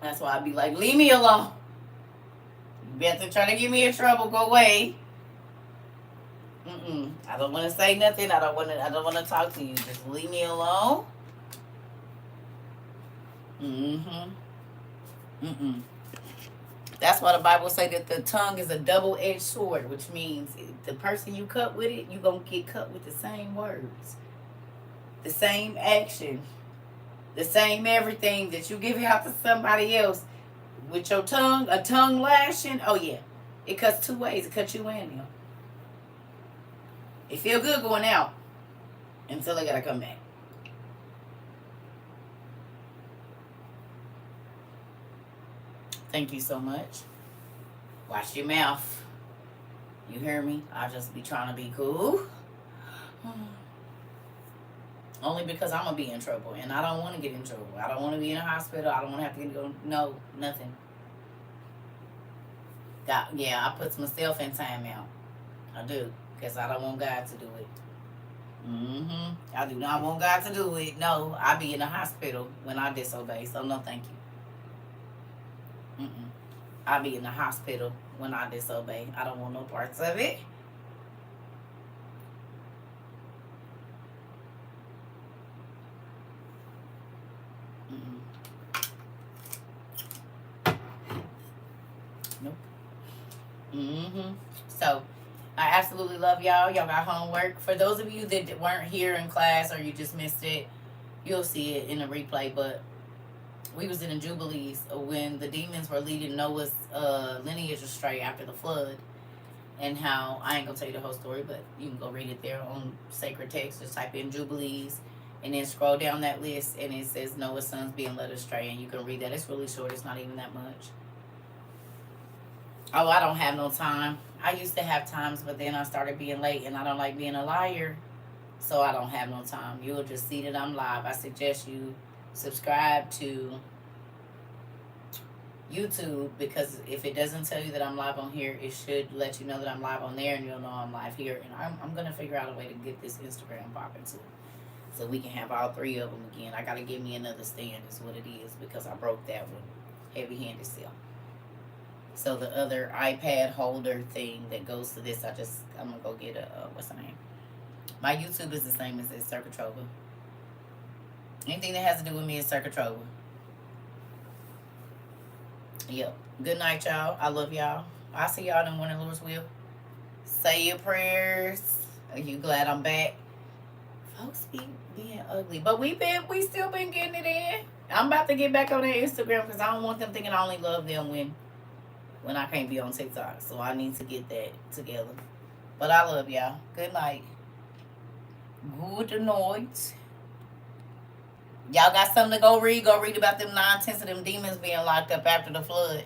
That's why I be like, leave me alone. You better try to get me in trouble, go away. I don't want to say nothing. I don't want to talk to you. Just leave me alone. That's why the Bible say that the tongue is a double-edged sword, which means the person you cut with it, you gonna get cut with the same words, the same action, the same everything that you give out to somebody else with your tongue, a tongue lashing. Oh yeah, it cuts two ways. It cuts you and them. It feel good going out until they gotta come back. Thank you so much. Watch your mouth. You hear me? I just be trying to be cool. Only because I'm going to be in trouble. And I don't want to get in trouble. I don't want to be in a hospital. I don't want to have to go. No, nothing. Yeah, I put myself in timeout. I do. Because I don't want God to do it. I do not want God to do it. No, I be in the hospital when I disobey. So no, thank you. I'll be in the hospital when I disobey. I don't want no parts of it. Nope. So, I absolutely love y'all. Y'all got homework. For those of you that weren't here in class or you just missed it, you'll see it in the replay, but we was in the Jubilees when the demons were leading Noah's lineage astray after the flood, and how, I ain't gonna tell you the whole story, but you can go read it there on sacred text. Just type in Jubilees and then scroll down that list and it says Noah's sons being led astray, and you can read that. It's really short. It's not even that much. Oh, I don't have no time. I used to have times, but then I started being late, and I don't like being a liar, so I don't have no time. You'll just see that I'm live. I suggest you subscribe to YouTube, because if it doesn't tell you that I'm live on here, it should let you know that I'm live on there, and you'll know I'm live here. And I'm going to figure out a way to get this Instagram popping too, so we can have all three of them again. I got to give me another stand is what it is, because I broke that one. Heavy-handed self. So the other iPad holder thing that goes to this, I'm going to go get what's the name? My YouTube is the same as CERCA TROVA. Anything that has to do with me is CERCA TROVA. Yep. Good night, y'all. I love y'all. I'll see y'all in the morning, Lord's will. Say your prayers. Are you glad I'm back? Folks be being ugly, but we still been getting it in. I'm about to get back on their Instagram because I don't want them thinking I only love them when I can't be on TikTok. So I need to get that together. But I love y'all. Good night. Good night. Y'all got something to go read? Go read about them 9/10 of them demons being locked up after the flood.